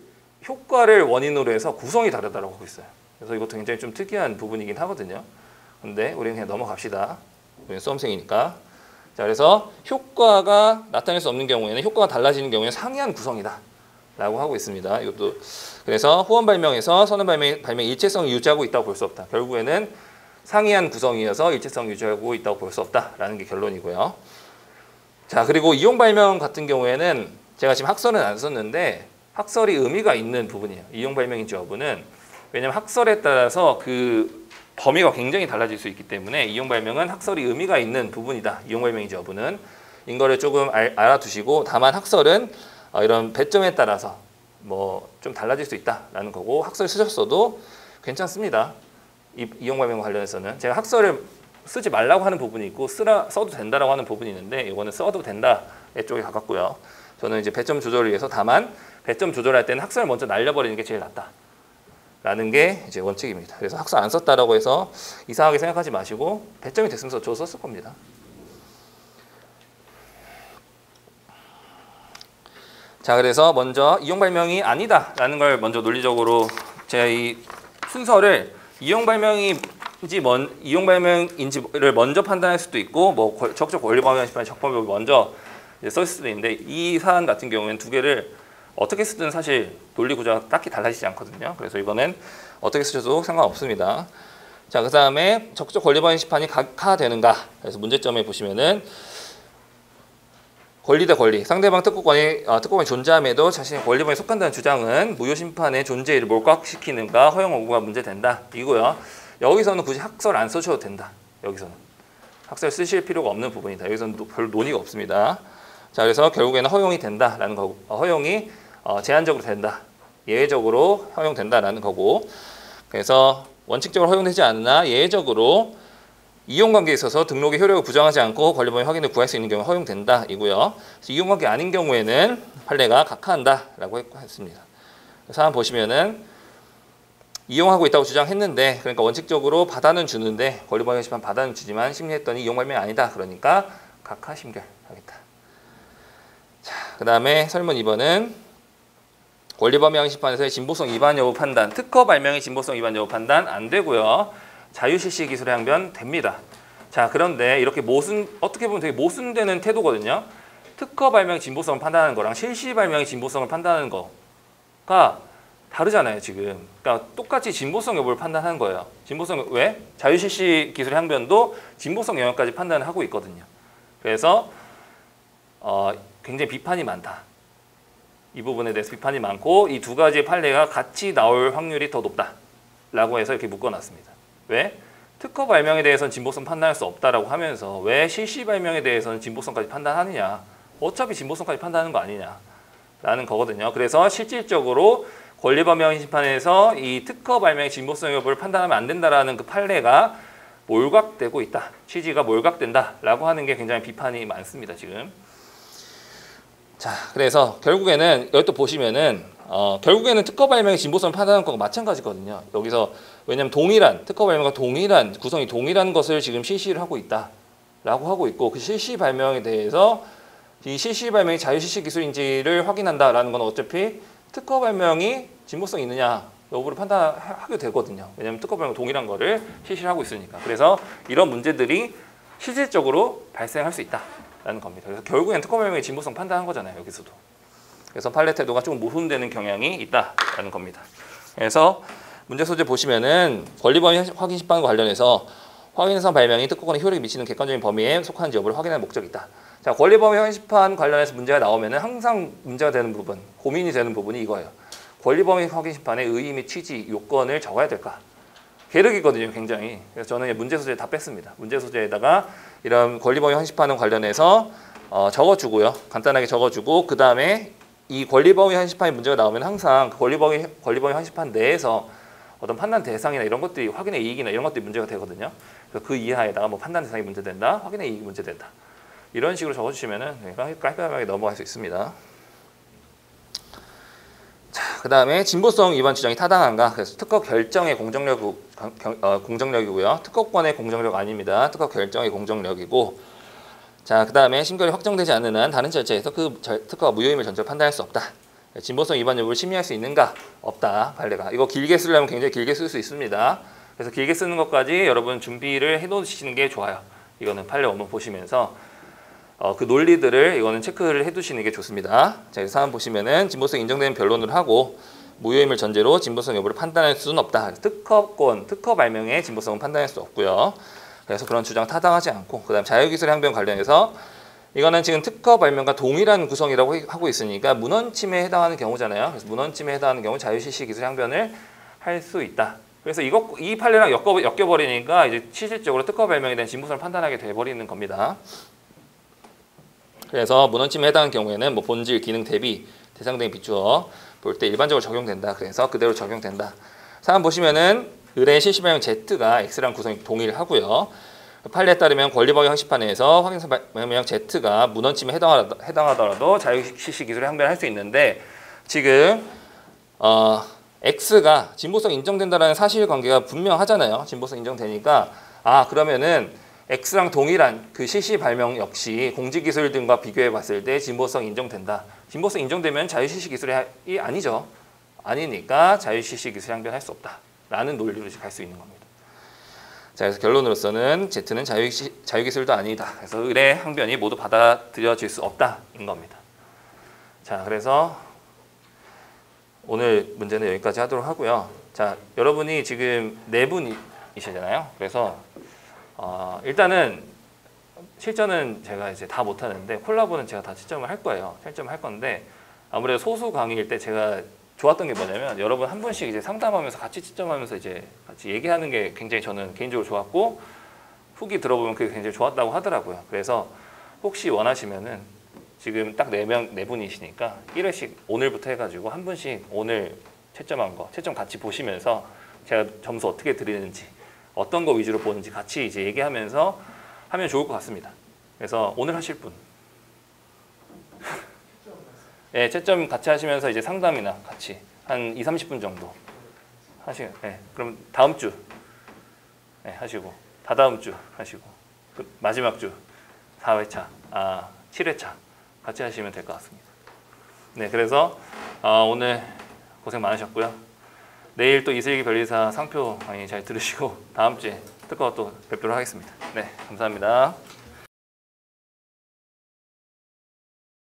원인으로 해서 구성이 다르다라고 하고 있어요. 그래서 이것도 굉장히 좀 특이한 부분이긴 하거든요. 근데 우리는 그냥 넘어갑시다. 우리는 수험생이니까. 자, 그래서 효과가 나타낼 수 없는 경우에는 효과가 달라지는 경우에는 상이한 구성이다 라고 하고 있습니다. 이것도 그래서 후원 발명에서 선언 발명 일체성을 유지하고 있다고 볼 수 없다. 결국에는 상이한 구성이어서 일체성 유지하고 있다고 볼 수 없다라는 게 결론이고요. 자, 그리고 이용 발명 같은 경우에는 제가 지금 학설은 안 썼는데 학설이 의미가 있는 부분이에요. 이용 발명인지 여부는. 왜냐하면 학설에 따라서 그 범위가 굉장히 달라질 수 있기 때문에 이용 발명은 학설이 의미가 있는 부분이다. 이용 발명인지 여부는. 이거를 조금 알아두시고, 다만 학설은 이런 배점에 따라서 뭐 좀 달라질 수 있다라는 거고, 학설 쓰셨어도 괜찮습니다. 이용 발명 관련해서는 제가 학설을 쓰지 말라고 하는 부분이 있고 써도 된다라고 하는 부분이 있는데 이거는 써도 된다 쪽에 가깝고요. 저는 이제 배점 조절을 위해서 다만 배점 조절할 때는 학설을 먼저 날려버리는 게 제일 낫다라는 게 이제 원칙입니다. 그래서 학설 안 썼다라고 해서 이상하게 생각하지 마시고 배점이 됐으면 저 썼을 겁니다. 자, 그래서 먼저 이용 발명이 아니다라는 걸 먼저 논리적으로 제가 이 순서를 이용 발명인지를 먼저 판단할 수도 있고, 뭐 적극적 권리 범위 심판 적법을 먼저 썼을 수도 있는데, 이 사안 같은 경우에는 두 개를 어떻게 쓰든 사실 논리 구조가 딱히 달라지지 않거든요. 그래서 이거는 어떻게 쓰셔도 상관없습니다. 자, 그 다음에 적극적 권리 범위 심판이 각하되는가? 그래서 문제점에 보시면은 권리 대 권리, 상대방 특권이 존재함에도 자신의 권리 범위에 속한다는 주장은 무효 심판의 존재를 몰각시키는가 허용 여부가 문제된다 이고요. 여기서는 굳이 학설 안 써셔도 된다. 여기서는 학설 쓰실 필요가 없는 부분이다. 여기서는 별 논의가 없습니다. 자, 그래서 결국에는 허용이 된다라는 거고, 허용이 제한적으로 된다, 예외적으로 허용된다라는 거고, 그래서 원칙적으로 허용되지 않으나 예외적으로 이용관계에 있어서 등록의 효력을 부정하지 않고 권리 범위 확인을 구할 수 있는 경우 허용된다 이고요. 이용관계 아닌 경우에는 판례가 각하한다라고 했습니다. 사안 보시면은 이용하고 있다고 주장했는데, 그러니까 원칙적으로 받아는 주는데 권리 범위 심판 받아는 주지만 심리했더니 이용 발명이 아니다. 그러니까 각하 심결하겠다. 자, 그다음에 설문 2번은 권리 범위 확인 심판에서의 진보성 위반 여부 판단, 특허 발명의 진보성 위반 여부 판단 안 되고요. 자유실시 기술의 항변 됩니다. 자, 그런데 이렇게 어떻게 보면 되게 모순되는 태도거든요. 특허 발명 진보성을 판단하는 거랑 실시 발명의 진보성을 판단하는 거가 다르잖아요, 지금. 그러니까 똑같이 진보성 여부를 판단하는 거예요. 진보성 왜? 자유실시 기술의 항변도 진보성 영역까지 판단을 하고 있거든요. 그래서 굉장히 비판이 많다. 이 부분에 대해서 비판이 많고, 이 두 가지의 판례가 같이 나올 확률이 더 높다라고 해서 이렇게 묶어놨습니다. 왜? 특허 발명에 대해서는 진보성 판단할 수 없다라고 하면서 왜 실시 발명에 대해서는 진보성까지 판단하느냐? 어차피 진보성까지 판단하는 거 아니냐라는 거거든요. 그래서 실질적으로 권리 범위 확인 심판에서 이 특허 발명의 진보성 여부를 판단하면 안 된다라는 그 판례가 몰각되고 있다. 취지가 몰각된다라고 하는 게 굉장히 비판이 많습니다, 지금. 자, 그래서 결국에는 여기 또 보시면은 결국에는 특허 발명의 진보성을 판단하는 거가 마찬가지거든요. 여기서 왜냐하면 특허 발명과 동일한 구성이 동일한 것을 지금 실시를 하고 있다라고 하고 있고, 그 실시 발명에 대해서 이 실시 발명이 자유실시 기술인지를 확인한다라는 건 어차피 특허 발명이 진보성이 있느냐 여부를 판단하게 되거든요. 왜냐하면 특허 발명 동일한 거를 실시를 하고 있으니까. 그래서 이런 문제들이 실질적으로 발생할 수 있다. 라는 겁니다. 그래서 결국엔 특허 발명의 진보성 판단한 거잖아요. 여기서도. 그래서 판례 태도가 좀 모순되는 경향이 있다라는 겁니다. 그래서 문제 소재 보시면은 권리범위 확인 심판과 관련해서 확인선 발명이 특허권에 효력이 미치는 객관적인 범위에 속하는지 여부를 확인할 목적이 있다. 자, 권리범위 확인 심판 관련해서 문제가 나오면은 항상 문제가 되는 부분, 고민이 되는 부분이 이거예요. 권리범위 확인 심판의 의의 및 취지, 요건을 적어야 될까? 계륵이거든요, 굉장히. 그래서 저는 문제 소재 다 뺐습니다. 문제 소재에다가 이런 권리범위 확인 심판 관련해서 적어주고요. 간단하게 적어주고 그 다음에 이 권리범위 확인 심판의 문제가 나오면 항상 권리범위 확인 심판 내에서 어떤 판단 대상이나 이런 것들이 확인의 이익이나 이런 것들이 문제가 되거든요. 그래서 그 이하에다가 뭐 판단 대상이 문제된다, 확인의 이익이 문제된다. 이런 식으로 적어주시면은 깔끔하게 넘어갈 수 있습니다. 자, 그 다음에 진보성 위반 주장이 타당한가? 그래서 특허 결정의 공정력이고요. 특허권의 공정력 아닙니다. 특허 결정의 공정력이고. 자, 그 다음에 심결이 확정되지 않는 한 다른 절차에서 그 특허가 무효임을 전제로 판단할 수 없다. 진보성 위반 여부를 심의할 수 있는가? 없다. 판례가. 이거 길게 쓰려면 굉장히 길게 쓸 수 있습니다. 그래서 길게 쓰는 것까지 여러분 준비를 해놓으시는 게 좋아요. 이거는 판례 원문 보시면서 그 논리들을 이거는 체크를 해두시는 게 좋습니다. 자, 그래서 사안 보시면은 진보성 인정되는 변론을 하고 무효임을 전제로 진보성 여부를 판단할 수는 없다. 특허권, 특허 발명의 진보성은 판단할 수 없고요. 그래서 그런 주장 타당하지 않고 그다음 자유기술 항변 관련해서 이거는 지금 특허 발명과 동일한 구성이라고 하고 있으니까 문헌 침해에 해당하는 경우잖아요. 그래서 문헌 침해에 해당하는 경우 자유실시 기술 항변을 할 수 있다. 그래서 이 판례랑 엮여버리니까 이제 실질적으로 특허 발명에 대한 진보성을 판단하게 돼버리는 겁니다. 그래서 문헌 침해에 해당하는 경우에는 뭐 본질, 기능, 대비, 대상 등에 비추어 볼 때 일반적으로 적용된다. 그래서 그대로 적용된다. 사안 보시면은 의뢰 실시 발명 Z가 X랑 구성이 동일하고요. 판례에 따르면 권리범위 확신판에서 확인서 발명 Z가 문헌 침해에 해당하더라도 자유실시 기술을 항변할 수 있는데 지금 X가 진보성 인정된다라는 사실관계가 분명하잖아요. 진보성 인정되니까 그러면은 X랑 동일한 그 실시 발명 역시 공직기술 등과 비교해 봤을 때 진보성 인정된다. 진보성 인정되면 자유실시 기술이 아니죠. 아니니까 자유실시 기술이 항변할 수 없다. 라는 논리로 갈 수 있는 겁니다. 자, 그래서 결론으로서는 Z는 자유기술도 아니다. 그래서 의뢰 항변이 모두 받아들여질 수 없다인 겁니다. 자, 그래서 오늘 문제는 여기까지 하도록 하고요. 자, 여러분이 지금 4분이시잖아요. 그래서 일단은 실전은 제가 이제 다 못하는데 콜라보는 제가 다 채점을 할 거예요. 채점을 할 건데 아무래도 소수 강의일 때 제가 좋았던 게 뭐냐면 여러분 한 분씩 이제 상담하면서 같이 채점하면서 이제 같이 얘기하는 게 굉장히 저는 개인적으로 좋았고 후기 들어보면 그게 굉장히 좋았다고 하더라고요. 그래서 혹시 원하시면은 지금 딱 4분이시니까 1회씩 오늘부터 해가지고 한 분씩 오늘 채점한 거 채점 같이 보시면서 제가 점수 어떻게 드리는지 어떤 거 위주로 보는지 같이 이제 얘기하면서 하면 좋을 것 같습니다. 그래서 오늘 하실 분 네, 채점 같이 하시면서 이제 상담이나 같이 한 2-30분 정도 하시고, 네, 그럼 다음 주 네, 하시고, 다다음 주 하시고, 마지막 주 4회차, 7회차 같이 하시면 될 것 같습니다. 네, 그래서 오늘 고생 많으셨고요. 내일 또 이슬기 변리사 상표 강의 잘 들으시고 다음 주에 특허 또 뵙도록 하겠습니다. 네, 감사합니다.